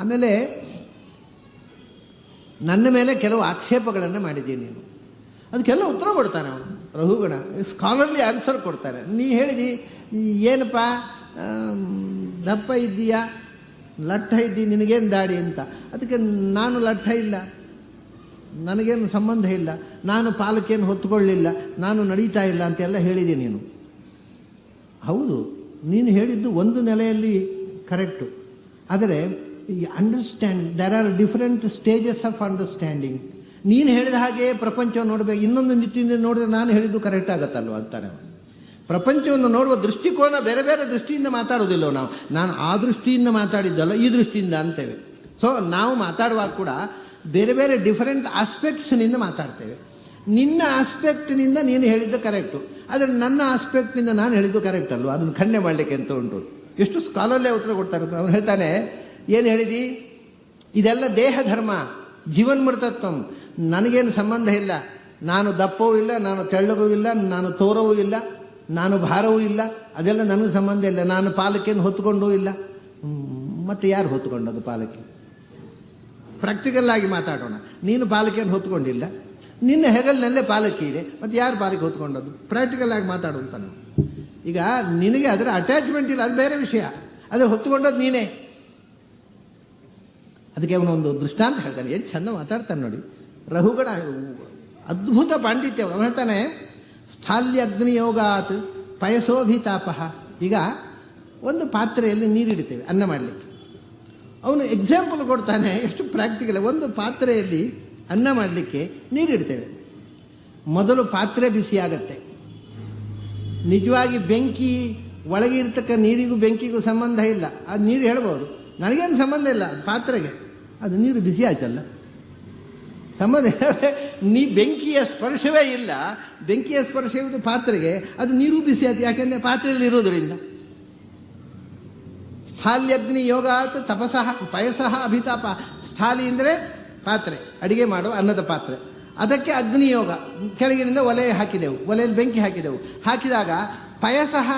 ಆಮೇಲೆ ನನ್ನ ಮೇಲೆ ಕೆಲವು ಆಕ್ಷೇಪಗಳನ್ನು ಮಾಡಿದ್ದೀನಿ ನೀನು, ಅದಕ್ಕೆಲ್ಲ ಉತ್ತರ ಕೊಡ್ತಾನೆ ಅವನು. ರಘುಗಣ ಸ್ಕಾಲರ್ಲಿ ಆನ್ಸರ್ ಕೊಡ್ತಾನೆ. ನೀ ಹೇಳಿದಿ ಏನಪ್ಪ ದಪ್ಪ ಇದ್ದೀಯಾ, ಲಟ್ಟ ಇದ್ದಿ, ನಿನಗೇನು ದಾಡಿ ಅಂತ. ಅದಕ್ಕೆ ನಾನು ಲಟ್ಟ ಇಲ್ಲ, ನನಗೇನು ಸಂಬಂಧ ಇಲ್ಲ, ನಾನು ಪಾಲಕೇನು ಹೊತ್ತುಕೊಳ್ಳಿಲ್ಲ, ನಾನು ನಡೀತಾ ಇಲ್ಲ ಅಂತೆಲ್ಲ ಹೇಳಿದೆ ನೀನು. ಹೌದು, ನೀನು ಹೇಳಿದ್ದು ಒಂದು ನೆಲೆಯಲ್ಲಿ ಕರೆಕ್ಟು. ಆದರೆ understand, there are different stages of understanding. ನೀನು ಹೇಳಿದ ಹಾಗೆ ಪ್ರಪಂಚವನ್ನು ನೋಡಬೇಕು, ಇನ್ನೊಂದು ನಿಟ್ಟಿನಿಂದ ನೋಡಿದ್ರೆ ನಾನು ಹೇಳಿದ್ದು ಕರೆಕ್ಟ್ ಆಗತ್ತಲ್ವ ಅಂತಾನೆ. ಪ್ರಪಂಚವನ್ನು ನೋಡುವ ದೃಷ್ಟಿಕೋನ ಬೇರೆ ಬೇರೆ ದೃಷ್ಟಿಯಿಂದ ಮಾತಾಡೋದಿಲ್ಲ ನಾವು. ನಾನು ಆ ದೃಷ್ಟಿಯಿಂದ ಮಾತಾಡಿದ್ದಲ್ಲ, ಈ ದೃಷ್ಟಿಯಿಂದ ಅಂತೇವೆ. ಸೊ ನಾವು ಮಾತಾಡುವಾಗ ಕೂಡ ಬೇರೆ ಬೇರೆ ಡಿಫರೆಂಟ್ ಆಸ್ಪೆಕ್ಟ್ಸ್ನಿಂದ ಮಾತಾಡ್ತೇವೆ. ನಿನ್ನ ಆಸ್ಪೆಕ್ಟ್ನಿಂದ ನೀನು ಹೇಳಿದ್ದು ಕರೆಕ್ಟು, ಆದರೆ ನನ್ನ ಆಸ್ಪೆಕ್ಟ್ನಿಂದ ನಾನು ಹೇಳಿದ್ದು ಕರೆಕ್ಟ್ ಅಲ್ವ, ಅದನ್ನು ಖಂಡನೆ ಮಾಡಲಿಕ್ಕೆ ಅಂತ ಉಂಟು. ಎಷ್ಟು ಸ್ಕಾಲರ್ಲೇ ಉತ್ತರ ಕೊಡ್ತಾರೆ. ಅವನು ಹೇಳ್ತಾನೆ, ಏನು ಹೇಳಿದಿ, ಇದೆಲ್ಲ ದೇಹ ಧರ್ಮ, ಜೀವನ್ಮೃತತ್ವಂ, ನನಗೇನು ಸಂಬಂಧ ಇಲ್ಲ. ನಾನು ದಪ್ಪವೂ ಇಲ್ಲ, ನಾನು ತೆಳ್ಳಗೂ ಇಲ್ಲ, ನಾನು ತೋರವೂ ಇಲ್ಲ, ನಾನು ಭಾರವೂ ಇಲ್ಲ, ಅದೆಲ್ಲ ನನಗೆ ಸಂಬಂಧ ಇಲ್ಲ. ನಾನು ಪಾಲಕೇನು ಹೊತ್ಕೊಂಡೂ ಇಲ್ಲ. ಮತ್ತೆ ಯಾರು ಹೊತ್ಕೊಂಡದು ಪಾಲಕಿ? ಪ್ರಾಕ್ಟಿಕಲ್ ಆಗಿ ಮಾತಾಡೋಣ. ನೀನು ಪಾಲಕಿಯನ್ನು ಹೊತ್ಕೊಂಡಿಲ್ಲ, ನಿನ್ನ ಹೆಗಲಿನಲ್ಲೇ ಪಾಲಕಿ ಇದೆ, ಮತ್ತೆ ಯಾರು ಪಾಲಕಿ ಹೊತ್ಕೊಂಡದ್ದು? ಪ್ರಾಕ್ಟಿಕಲ್ ಆಗಿ ಮಾತಾಡುವಂತ ನಾವು. ಈಗ ನಿನಗೆ ಅದರ ಅಟ್ಯಾಚ್ಮೆಂಟ್ ಇಲ್ಲ, ಅದು ಬೇರೆ ವಿಷಯ, ಅದ್ರ ಹೊತ್ಕೊಂಡದ್ದು ನೀನೇ. ಅದಕ್ಕೆ ಅವನೊಂದು ದೃಷ್ಟಾಂತ ಹೇಳ್ತಾನೆ, ಏನು ಚಂದ ಮಾತಾಡ್ತಾನೆ ನೋಡಿ ರಘುಗಣ, ಅದ್ಭುತ ಪಾಂಡಿತ್ಯ. ಅವನು ಹೇಳ್ತಾನೆ, ಸ್ಥಾಲ್ಯ ಅಗ್ನಿಯೋಗಾತ್ ಪಯಸೋಭಿತಾಪಃ. ಈಗ ಒಂದು ಪಾತ್ರೆಯಲ್ಲಿ ನೀರಿಡ್ತೇವೆ ಅನ್ನ ಮಾಡಲಿಕ್ಕೆ. ಅವನು ಎಕ್ಸಾಂಪಲ್ ಕೊಡ್ತಾನೆ, ಎಷ್ಟು ಪ್ರಾಕ್ಟಿಕಲ್. ಒಂದು ಪಾತ್ರೆಯಲ್ಲಿ ಅನ್ನ ಮಾಡಲಿಕ್ಕೆ ನೀರಿಡ್ತೇವೆ. ಮೊದಲು ಪಾತ್ರೆ ಬಿಸಿ ಆಗತ್ತೆ. ನಿಜವಾಗಿ ಬೆಂಕಿ ಒಳಗೆ ಇರ್ತಕ್ಕ ನೀರಿಗೂ ಬೆಂಕಿಗೂ ಸಂಬಂಧ ಇಲ್ಲ. ಅದು ನೀರು ಹೇಳ್ಬೋದು, ನನಗೇನು ಸಂಬಂಧ ಇಲ್ಲ ಪಾತ್ರೆಗೆ, ಅದು ನೀರು ಬಿಸಿ ಆಯ್ತಲ್ಲ, ಸಂಬಂಧ. ನೀ ಬೆಂಕಿಯ ಸ್ಪರ್ಶವೇ ಇಲ್ಲ, ಬೆಂಕಿಯ ಸ್ಪರ್ಶ ಇರುವುದು ಪಾತ್ರೆಗೆ, ಅದು ನೀರು ಬಿಸಿ ಆಯ್ತು, ಯಾಕೆಂದ್ರೆ ಪಾತ್ರೆಯಲ್ಲಿ ಇರೋದ್ರಿಂದ. ಸ್ಥಾಲ್ಯಗ್ನಿ ಯೋಗಾತ್ ತಪಸಃ ಪಯಸಃ ಅಭಿತಾಪ. ಸ್ಥಾಲಿ ಅಂದರೆ ಪಾತ್ರೆ, ಅಡಿಗೆ ಮಾಡುವ ಅನ್ನದ ಪಾತ್ರೆ, ಅದಕ್ಕೆ ಅಗ್ನಿಯೋಗ, ಕೆಳಗಿನಿಂದ ಒಲೆ ಹಾಕಿದೆವು, ಒಲೆಯಲ್ಲಿ ಬೆಂಕಿ ಹಾಕಿದೆವು. ಹಾಕಿದಾಗ ಪಯಸಃ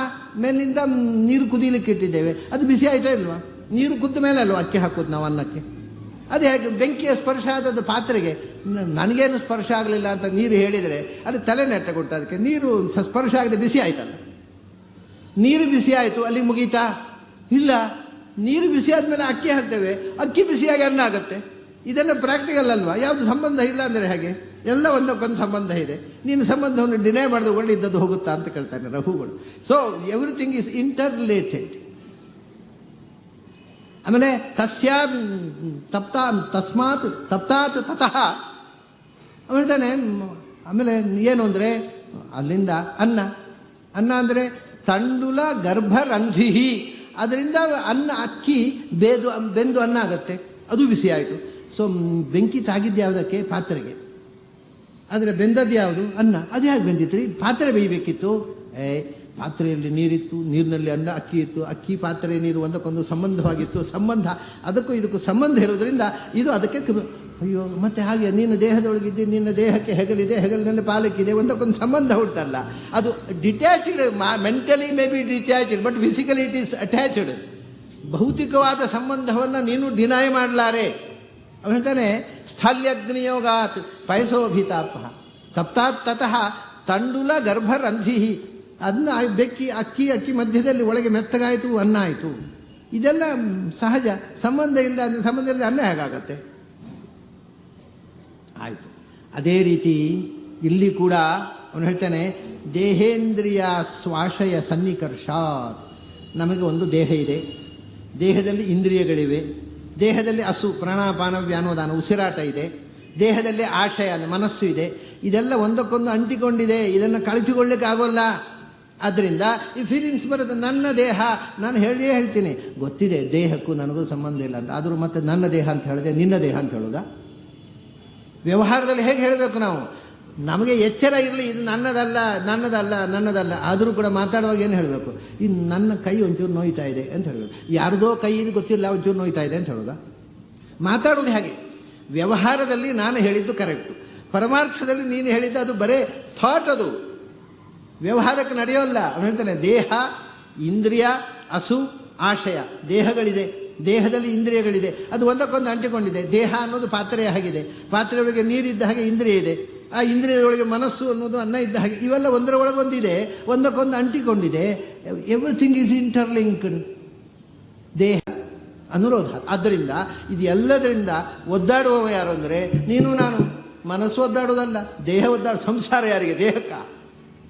ಮೇಲಿಂದ ನೀರು ಕುದಿಲಿಕ್ಕೆ ಇಟ್ಟಿದ್ದೇವೆ, ಅದು ಬಿಸಿ ಆಯ್ತಾ ಇಲ್ವಾ? ನೀರು ಕುದ್ದ ಮೇಲೆ ಅಲ್ವಾ ಅಕ್ಕಿ ಹಾಕೋದು ನಾವು ಅನ್ನಕ್ಕೆ. ಅದು ಹೇಗೆ ಬೆಂಕಿಯ ಸ್ಪರ್ಶ ಆದದ್ದು ಪಾತ್ರೆಗೆ? ನನಗೇನು ಸ್ಪರ್ಶ ಆಗಲಿಲ್ಲ ಅಂತ ನೀರು ಹೇಳಿದರೆ ಅದು ತಲೆ ನೆಟ್ಟಗೊಟ್ಟು. ಅದಕ್ಕೆ ನೀರು ಸ್ಪರ್ಶ ಆಗದೆ ಬಿಸಿ ಆಯ್ತಲ್ಲ, ನೀರು ಬಿಸಿ ಆಯಿತು, ಅಲ್ಲಿಗೆ ಮುಗೀತಾ? ಇಲ್ಲ, ನೀರು ಬಿಸಿ ಆದ್ಮೇಲೆ ಅಕ್ಕಿ ಹಾಕ್ತೇವೆ, ಅಕ್ಕಿ ಬಿಸಿಯಾಗಿ ಅನ್ನ ಆಗುತ್ತೆ. ಇದೆಲ್ಲ ಪ್ರಾಕ್ಟಿಕಲ್ ಅಲ್ವಾ? ಯಾವುದು ಸಂಬಂಧ ಇಲ್ಲ ಅಂದರೆ ಹಾಗೆ, ಎಲ್ಲ ಒಂದಕ್ಕೊಂದು ಸಂಬಂಧ ಇದೆ. ನೀನು ಸಂಬಂಧವನ್ನು ಡಿನೈ ಮಾಡಿದ್ರೆ ಒಳ್ಳೆಯದ್ದು ಹೋಗುತ್ತಾ ಅಂತ ಕೇಳ್ತಾನೆ ರಘುಗಳು. So everything is interrelated. ಆಮೇಲೆ ತಸ್ಯಾ ತಸ್ಮಾತ್ ತಪ್ತಾತ್ ತತಃ ಹೇಳ್ತಾನೆ. ಆಮೇಲೆ ಏನು ಅಂದರೆ ಅಲ್ಲಿಂದ ಅನ್ನ, ಅನ್ನ ಅಂದರೆ ತಂಡುಲ ಗರ್ಭರಂಧ್ರಿಹಿ, ಅದರಿಂದ ಅನ್ನ ಅಕ್ಕಿ ಬೆಂದು ಅನ್ನ ಆಗತ್ತೆ, ಅದು ಬಿಸಿ ಆಯಿತು. ಸೊ ಬೆಂಕಿ ತಾಗಿದ್ದು ಯಾವುದಕ್ಕೆ? ಪಾತ್ರೆಗೆ. ಆದರೆ ಬೆಂದದ್ದು ಯಾವುದು? ಅನ್ನ. ಅದು ಹೇಗೆ ಬೆಂದಿತ್ತು? ಪಾತ್ರೆ ಬೇಯಬೇಕಿತ್ತು. ಪಾತ್ರೆಯಲ್ಲಿ ನೀರಿತ್ತು, ನೀರಿನಲ್ಲಿ ಅನ್ನ ಅಕ್ಕಿ ಇತ್ತು, ಅಕ್ಕಿ ಪಾತ್ರೆ ನೀರು ಒಂದಕ್ಕೊಂದು ಸಂಬಂಧವಾಗಿತ್ತು. ಸಂಬಂಧ ಅದಕ್ಕೂ ಇದಕ್ಕೂ ಸಂಬಂಧ ಇರೋದ್ರಿಂದ ಇದು ಅದಕ್ಕೆ. ಅಯ್ಯೋ, ಮತ್ತೆ ಹಾಗೆ ನೀನು ದೇಹದೊಳಗಿದ್ದಿ, ನಿನ್ನ ದೇಹಕ್ಕೆ ಹೆಗಲಿದೆ, ಹೆಗಲಿನಲ್ಲಿ ಪಾಲಕ್ಕಿದೆ, ಒಂದಕ್ಕೊಂದು ಸಂಬಂಧ ಉಂಟಲ್ಲ. ಅದು detached, mentally may be detached, but physically it is attached. ಭೌತಿಕವಾದ ಸಂಬಂಧವನ್ನು ನೀನು ಡಿನೈ ಮಾಡಲಾರೆ. ಅವನು ಹೇಳ್ತಾನೆ, ಸ್ಥಾಲ್ಯಗ್ನಿಯೋಗಾತ್ ಪಯಸೋಭಿತಾಪ ತಪ್ತಾತ್ ತತಃ ತಂಡುಲ ಗರ್ಭರಂಧ್ರಿಹಿ. ಅದನ್ನ ಬೆಕ್ಕಿ ಅಕ್ಕಿ ಮಧ್ಯದಲ್ಲಿ ಒಳಗೆ ಮೆತ್ತಗಾಯಿತು, ಅನ್ನ ಆಯಿತು. ಇದೆಲ್ಲ ಸಹಜ. ಸಂಬಂಧ ಇಲ್ಲ ಅಂದರೆ ಸಂಬಂಧ ಇಲ್ಲದೆ ಅನ್ನ ಹೇಗಾಗತ್ತೆ? ಆಯಿತು. ಅದೇ ರೀತಿ ಇಲ್ಲಿ ಕೂಡ ಅವನು ಹೇಳ್ತಾನೆ, ದೇಹೇಂದ್ರಿಯ ಸ್ವಾಶಯ ಸನ್ನಿಕರ್ಷಾತ್. ನಮಗೆ ಒಂದು ದೇಹ ಇದೆ, ದೇಹದಲ್ಲಿ ಇಂದ್ರಿಯಗಳಿವೆ, ದೇಹದಲ್ಲಿ ಅಸು ಪ್ರಾಣಾಪಾನ ವ್ಯಾನೋದಾನ ಉಸಿರಾಟ ಇದೆ, ದೇಹದಲ್ಲಿ ಆಶಯ ಮನಸ್ಸು ಇದೆ. ಇದೆಲ್ಲ ಒಂದಕ್ಕೊಂದು ಅಂಟಿಕೊಂಡಿದೆ, ಇದನ್ನು ಕಳಚಿಕೊಳ್ಳಿಕ್ಕೆ ಆಗೋಲ್ಲ. ಆದ್ದರಿಂದ ಈ ಫೀಲಿಂಗ್ಸ್ ಬರುತ್ತೆ. ನನ್ನ ದೇಹ, ನಾನು ಹೇಳ್ತೀನಿ, ಗೊತ್ತಿದೆ ದೇಹಕ್ಕೂ ನನಗೂ ಸಂಬಂಧ ಇಲ್ಲ ಅಂತ, ಆದರೂ ಮತ್ತೆ ನನ್ನ ದೇಹ ಅಂತ ಹೇಳಿದೆ, ನಿನ್ನ ದೇಹ ಅಂತ ಹೇಳೋದಾ? ವ್ಯವಹಾರದಲ್ಲಿ ಹೇಗೆ ಹೇಳಬೇಕು ನಾವು? ನಮಗೆ ಎಚ್ಚರ ಇರಲಿ, ಇದು ನನ್ನದಲ್ಲ. ಆದರೂ ಕೂಡ ಮಾತಾಡುವಾಗ ಏನು ಹೇಳಬೇಕು? ಇನ್ನು ನನ್ನ ಕೈ ಒಂಚೂರು ನೋಯ್ತಾ ಇದೆ ಅಂತ ಹೇಳಬೇಕು. ಯಾರ್ದೋ ಕೈ ಇದು ಗೊತ್ತಿಲ್ಲ, ಒಂಚೂರು ನೋಯ್ತಾ ಇದೆ ಅಂತ ಹೇಳೋದಾ? ಮಾತಾಡೋದು ಹಾಗೆ. ವ್ಯವಹಾರದಲ್ಲಿ ನಾನು ಹೇಳಿದ್ದು ಕರೆಕ್ಟು, ಪರಮಾರ್ಥದಲ್ಲಿ ನೀನು ಹೇಳಿದ್ದು ಅದು ಬರೇ ಥಾಟ್, ಅದು ವ್ಯವಹಾರಕ್ಕೆ ನಡೆಯೋಲ್ಲ. ಅವನು ಹೇಳ್ತಾನೆ, ದೇಹ, ಇಂದ್ರಿಯ, ಅಸು, ಆಶಯ, ದೇಹಗಳಿದೆ. ದೇಹದಲ್ಲಿ ಇಂದ್ರಿಯಗಳಿದೆ, ಅದು ಒಂದಕ್ಕೊಂದು ಅಂಟಿಕೊಂಡಿದೆ. ದೇಹ ಅನ್ನೋದು ಪಾತ್ರೆಯ ಹಾಗಿದೆ, ಪಾತ್ರೆಯೊಳಗೆ ನೀರಿದ್ದ ಹಾಗೆ ಇಂದ್ರಿಯ ಇದೆ, ಆ ಇಂದ್ರಿಯದೊಳಗೆ ಮನಸ್ಸು ಅನ್ನೋದು ಅನ್ನ ಇದ್ದ ಹಾಗೆ, ಇವೆಲ್ಲ ಒಂದರ ಒಳಗೊಂದಿದೆ, ಒಂದಕ್ಕೊಂದು ಅಂಟಿಕೊಂಡಿದೆ. Everything is interlinked. ದೇಹ ಅನುರೋಧ. ಆದ್ದರಿಂದ ಇದು ಎಲ್ಲದರಿಂದ ಒದ್ದಾಡುವವ ಯಾರು ಅಂದರೆ ನೀನು ನಾನು. ಮನಸ್ಸು ಒದ್ದಾಡೋದಲ್ಲ, ದೇಹ ಸಂಸಾರ ಯಾರಿಗೆ? ದೇಹಕ್ಕ,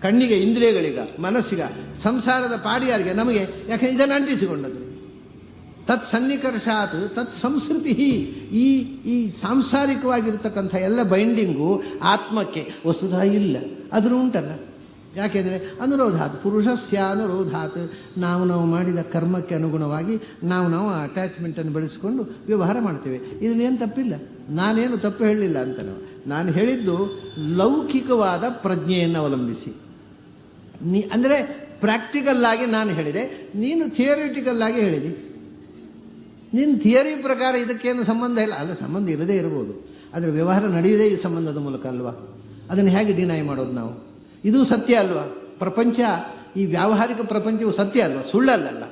ಕಣ್ಣಿಗೆ, ಇಂದ್ರಿಯಗಳಿಗ, ಮನಸ್ಸಿಗ. ಸಂಸಾರದ ಪಾಡಿ ಯಾರಿಗೆ? ನಮಗೆ. ಯಾಕೆ? ಇದನ್ನು ಅಂಟಿಸಿಕೊಂಡದ್ದು. ತತ್ ಸನ್ನಿಕರ್ಷಾತ್ ತತ್ ಸಂಸ್ಕೃತಿ. ಈ ಸಾಂಸಾರಿಕವಾಗಿರ್ತಕ್ಕಂಥ ಎಲ್ಲ ಬೈಂಡಿಂಗು ಆತ್ಮಕ್ಕೆ ವಸ್ತುತಃ ಇಲ್ಲ, ಆದರೂ ಉಂಟಲ್ಲ. ಯಾಕೆಂದರೆ ಅನುರೋಧಾತ್, ಪುರುಷಸ್ಯ ಅನುರೋಧಾತ್. ನಾವು ಮಾಡಿದ ಕರ್ಮಕ್ಕೆ ಅನುಗುಣವಾಗಿ ನಾವು ಅಟ್ಯಾಚ್ಮೆಂಟನ್ನು ಬೆಳೆಸಿಕೊಂಡು ವ್ಯವಹಾರ ಮಾಡ್ತೇವೆ. ಇದನ್ನೇನು ತಪ್ಪಿಲ್ಲ, ನಾನೇನು ತಪ್ಪು ಹೇಳಲಿಲ್ಲ ಅಂತ. ನಾನು ಹೇಳಿದ್ದು ಲೌಕಿಕವಾದ ಪ್ರಜ್ಞೆಯನ್ನು ಅವಲಂಬಿಸಿ. ಅಂದರೆ ಪ್ರಾಕ್ಟಿಕಲ್ ಆಗಿ ನಾನು ಹೇಳಿದೆ, ನೀನು ಥಿಯರಿಟಿಕಲ್ ಆಗಿ ಹೇಳಿದೆ. ನಿನ್ನ ಥಿಯರಿ ಪ್ರಕಾರ ಇದಕ್ಕೇನು ಸಂಬಂಧ ಇಲ್ಲ. ಅಲ್ಲ, ಸಂಬಂಧ ಇರದೇ ಇರ್ಬೋದು, ಆದರೆ ವ್ಯವಹಾರ ನಡೆಯದೇ ಈ ಸಂಬಂಧದ ಮೂಲಕ ಅಲ್ವಾ. ಅದನ್ನು ಹೇಗೆ ಡಿನೈ ಮಾಡೋದು ನಾವು? ಇದು ಸತ್ಯ ಅಲ್ವಾ? ಪ್ರಪಂಚ, ಈ ವ್ಯಾವಹಾರಿಕ ಪ್ರಪಂಚವು ಸತ್ಯ ಅಲ್ವಾ, ಸುಳ್ಳಲ್ಲ,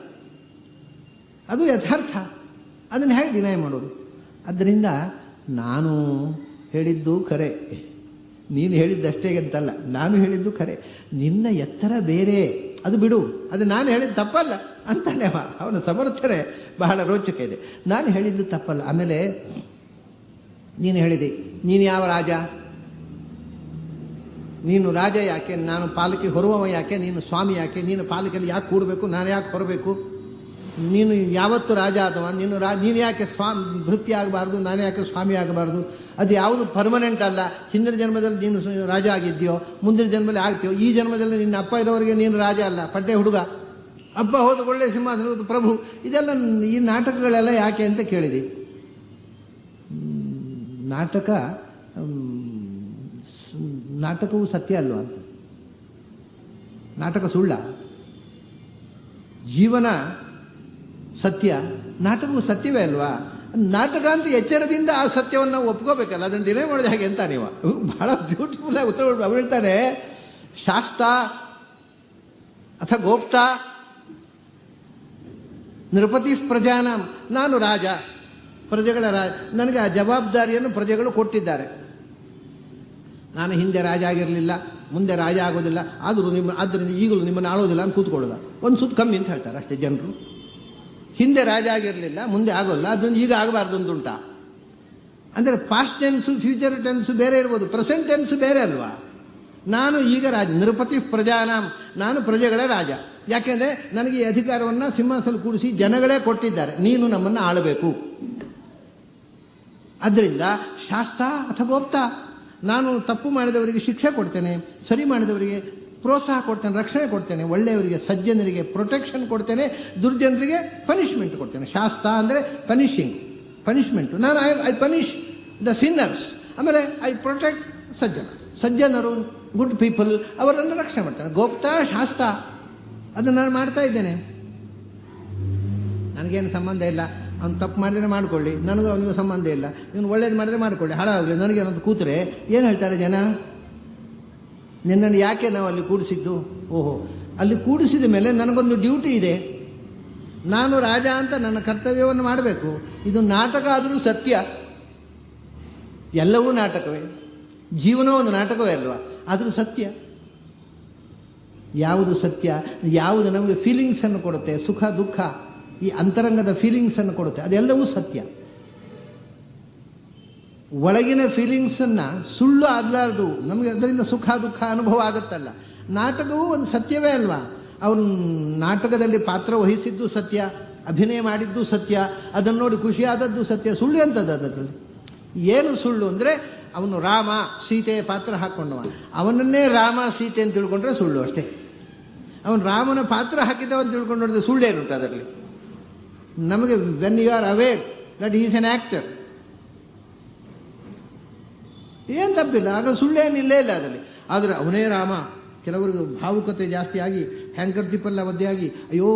ಅದು ಯಥಾರ್ಥ. ಅದನ್ನು ಹೇಗೆ ಡಿನೈ ಮಾಡೋದು? ಆದ್ದರಿಂದ ನಾನು ಹೇಳಿದ್ದು ಖರೆ, ನೀನು ಹೇಳಿದ್ದಷ್ಟೇ ಅಂತಲ್ಲ, ನಾನು ಹೇಳಿದ್ದು ಖರೆ. ನಿನ್ನ ಎತ್ತರ ಬೇರೆ, ಅದು ಬಿಡು, ಅದು ನಾನು ಹೇಳಿದ್ದು ತಪ್ಪಲ್ಲ ಅಂತಾನೆ ಅವನ ಸಮರ್ಥನೆ ಬಹಳ ರೋಚಕ ಇದೆ. ನಾನು ಹೇಳಿದ್ದು ತಪ್ಪಲ್ಲ. ಆಮೇಲೆ ನೀನು ಹೇಳಿದೆ, ನೀನು ಯಾವ ರಾಜ? ನೀನು ರಾಜ ಯಾಕೆ? ನಾನು ಪಾಲಕಿ ಹೊರುವವ ಯಾಕೆ? ನೀನು ಸ್ವಾಮಿ ಯಾಕೆ? ನೀನು ಪಾಲಕಿಯಲ್ಲಿ ಯಾಕೆ ಕೂಡಬೇಕು? ನಾನು ಯಾಕೆ ಹೊರಬೇಕು? ನೀನು ಯಾವತ್ತು ರಾಜ ಆದವ? ನೀನು ಯಾಕೆ ಭೃತ್ಯ ಆಗಬಾರ್ದು? ನಾನು ಯಾಕೆ ಸ್ವಾಮಿ ಆಗಬಾರ್ದು? ಅದು ಯಾವುದು ಪರ್ಮನೆಂಟ್ ಅಲ್ಲ. ಹಿಂದಿನ ಜನ್ಮದಲ್ಲಿ ನೀನು ರಾಜ ಆಗಿದ್ಯೋ, ಮುಂದಿನ ಜನ್ಮದಲ್ಲಿ ಆಗ್ತೀಯೋ. ಈ ಜನ್ಮದಲ್ಲಿ ನಿನ್ನ ಅಪ್ಪ ಇರೋವರೆಗೆ ನೀನು ರಾಜ ಅಲ್ಲ, ಪಡ್ಡೆ ಹುಡುಗ. ಅಪ್ಪ ಹೋದ ಒಳ್ಳೆ ಸಿಂಹಾಸನ ಪ್ರಭು. ಇದೆಲ್ಲ ಈ ನಾಟಕಗಳೆಲ್ಲ ಯಾಕೆ ಅಂತ ಕೇಳಿದೆ. ನಾಟಕವು ಸತ್ಯ ಅಲ್ವಾ ಅಂತ. ನಾಟಕ ಸುಳ್ಳ? ಜೀವನ ಸತ್ಯ, ನಾಟಕವು ಸತ್ಯವೇ ಅಲ್ವಾ? ನಾಟಕ ಅಂತ ಎಚ್ಚರದಿಂದ ಆ ಸತ್ಯವನ್ನು ನಾವು ಒಪ್ಕೋಬೇಕಲ್ಲ, ಅದನ್ನು ಡಿನೈ ಮಾಡೋದು ಹೇಗೆ ಅಂತ ನೀವು ಬಹಳ ಬ್ಯೂಟಿಫುಲ್ ಆಗಿ ಉತ್ತರ ಕೊಟ್ಟು ಅವ್ರು ಹೇಳ್ತಾರೆ, ಶಾಸ್ತ ಅಥ ಗೋಪ್ತ ನೃಪತಿ ಪ್ರಜಾನಾಂ. ನಾನು ರಾಜ, ಪ್ರಜೆಗಳ ರಾಜ. ನನಗೆ ಆ ಜವಾಬ್ದಾರಿಯನ್ನು ಪ್ರಜೆಗಳು ಕೊಟ್ಟಿದ್ದಾರೆ. ನಾನು ಹಿಂದೆ ರಾಜ ಆಗಿರಲಿಲ್ಲ, ಮುಂದೆ ರಾಜ ಆಗೋದಿಲ್ಲ, ಆದ್ದರಿಂದ ಈಗಲೂ ನಿಮ್ಮನ್ನು ಆಳೋದಿಲ್ಲ ಅಂತ ಕೂತ್ಕೊಳ್ಳೋದ. ಒಂದು ಸುತ್ತ ಕಮ್ಮಿ ಅಂತ ಹೇಳ್ತಾರೆ ಅಷ್ಟೇ ಜನರು. ಹಿಂದೆ ರಾಜ ಆಗಿರಲಿಲ್ಲ, ಮುಂದೆ ಆಗೋಲ್ಲ, ಅದನ್ನು ಈಗ ಆಗಬಾರ್ದು ಅಂತ ಉಂಟಾ? ಅಂದರೆ ಪಾಸ್ಟ್ ಟೆನ್ಸು ಫ್ಯೂಚರ್ ಟೆನ್ಸು ಬೇರೆ ಇರ್ಬೋದು, ಪ್ರೆಸೆಂಟ್ ಟೆನ್ಸ್ ಬೇರೆ ಅಲ್ವಾ? ನಾನು ಈಗ ರಾಜ, ನೃಪತಿ ಪ್ರಜಾನಾಂ, ನಾನು ಪ್ರಜೆಗಳ ರಾಜ. ಯಾಕೆಂದರೆ ನನಗೆ ಈ ಅಧಿಕಾರವನ್ನು ಸಿಂಹಾಸನ ಕೂಡಿಸಿ ಜನಗಳೇ ಕೊಟ್ಟಿದ್ದಾರೆ, ನೀನು ನಮ್ಮನ್ನು ಆಳಬೇಕು. ಆದ್ದರಿಂದ ಶಾಸ್ತ ಅಥ ಗೋಪ್ತ. ನಾನು ತಪ್ಪು ಮಾಡಿದವರಿಗೆ ಶಿಕ್ಷೆ ಕೊಡ್ತೇನೆ, ಸರಿ ಮಾಡಿದವರಿಗೆ ಪ್ರೋತ್ಸಾಹ ಕೊಡ್ತೇನೆ, ರಕ್ಷಣೆ ಕೊಡ್ತೇನೆ, ಒಳ್ಳೆಯವರಿಗೆ ಸಜ್ಜನರಿಗೆ ಪ್ರೊಟೆಕ್ಷನ್ ಕೊಡ್ತೇನೆ, ದುರ್ಜನರಿಗೆ ಪನಿಷ್ಮೆಂಟ್ ಕೊಡ್ತೇನೆ. ಶಾಸ್ತ ಅಂದರೆ ಪನಿಷ್ಮೆಂಟು. ನಾನು ಐ ಪನಿಷ್ ದ ಸಿನ್ನರ್ಸ್. ಆಮೇಲೆ ಐ ಪ್ರೊಟೆಕ್ಟ್ ಸಜ್ಜನರು, ಗುಡ್ ಪೀಪಲ್, ಅವರನ್ನು ರಕ್ಷಣೆ ಮಾಡ್ತೇನೆ. ಗೋಪ್ತ ಶಾಸ್ತ ಅದನ್ನು ನಾನು ಮಾಡ್ತಾ ಇದ್ದೇನೆ. ನನಗೇನು ಸಂಬಂಧ ಇಲ್ಲ, ಅವ್ನು ತಪ್ಪು ಮಾಡಿದ್ರೆ ಮಾಡ್ಕೊಳ್ಳಿ, ನನಗೂ ಅವನಿಗೂ ಸಂಬಂಧ ಇಲ್ಲ. ಇವನು ಒಳ್ಳೇದು ಮಾಡಿದ್ರೆ ಮಾಡ್ಕೊಳ್ಳಿ, ಹಾಳಾಗಲಿ, ನನಗೇನಂತ ಕೂತ್ರೆ ಏನು ಹೇಳ್ತಾರೆ ಜನ? ನಿನ್ನನ್ನು ಯಾಕೆ ನಾವು ಅಲ್ಲಿ ಕೂಡಿಸಿದ್ದು? ಓಹೋ, ಅಲ್ಲಿ ಕೂಡಿಸಿದ ಮೇಲೆ ನನಗೊಂದು ಡ್ಯೂಟಿ ಇದೆ, ನಾನು ರಾಜ ಅಂತ ನನ್ನ ಕರ್ತವ್ಯವನ್ನು ಮಾಡಬೇಕು. ಇದು ನಾಟಕ ಆದರೂ ಸತ್ಯ, ಎಲ್ಲವೂ ನಾಟಕವೇ, ಜೀವನ ಒಂದು ನಾಟಕವೇ ಅಲ್ವಾ? ಆದರೂ ಸತ್ಯ. ಯಾವುದು ಸತ್ಯ? ಯಾವುದು ನಮಗೆ ಫೀಲಿಂಗ್ಸನ್ನು ಕೊಡುತ್ತೆ, ಸುಖ ದುಃಖ, ಈ ಅಂತರಂಗದ ಫೀಲಿಂಗ್ಸನ್ನು ಕೊಡುತ್ತೆ, ಅದೆಲ್ಲವೂ ಸತ್ಯ. ಒಳಗಿನ ಫೀಲಿಂಗ್ಸನ್ನು ಸುಳ್ಳು ಆಗಲಾರ್ದು ನಮಗೆ ಅದರಿಂದ ಸುಖ ದುಃಖ ಅನುಭವ ಆಗುತ್ತಲ್ಲ. ನಾಟಕವೂ ಒಂದು ಸತ್ಯವೇ ಅಲ್ವಾ? ಅವನು ನಾಟಕದಲ್ಲಿ ಪಾತ್ರ ವಹಿಸಿದ್ದು ಸತ್ಯ, ಅಭಿನಯ ಮಾಡಿದ್ದು ಸತ್ಯ, ಅದನ್ನು ನೋಡಿ ಖುಷಿಯಾದದ್ದು ಸತ್ಯ. ಸುಳ್ಳು ಅಂತದ್ದು ಅದರಲ್ಲಿ ಏನು ಸುಳ್ಳು ಅಂದರೆ, ಅವನು ರಾಮ ಸೀತೆಯ ಪಾತ್ರ ಹಾಕ್ಕೊಂಡವ, ಅವನನ್ನೇ ರಾಮ ಸೀತೆ ಅಂತ ತಿಳ್ಕೊಂಡ್ರೆ ಸುಳ್ಳು ಅಷ್ಟೇ. ಅವನು ರಾಮನ ಪಾತ್ರ ಹಾಕಿದವ ಅಂತ ತಿಳ್ಕೊಂಡು ನೋಡಿದ್ರೆ ಸುಳ್ಳೇನುಂಟು ಅದರಲ್ಲಿ? ನಮಗೆ when you are aware that is an actor, ಏನು ತಪ್ಪಿಲ್ಲ, ಆಗ ಸುಳ್ಳೇನಿಲ್ಲೇ ಇಲ್ಲ ಅದರಲ್ಲಿ. ಆದರೆ ಅವನೇ ರಾಮ. ಕೆಲವರಿಗೆ ಭಾವುಕತೆ ಜಾಸ್ತಿ ಆಗಿ ಹ್ಯಾಂಕರ್ಚಿಪ್ಪೆಲ್ಲ ಒದ್ದೆಯಾಗಿ, ಅಯ್ಯೋ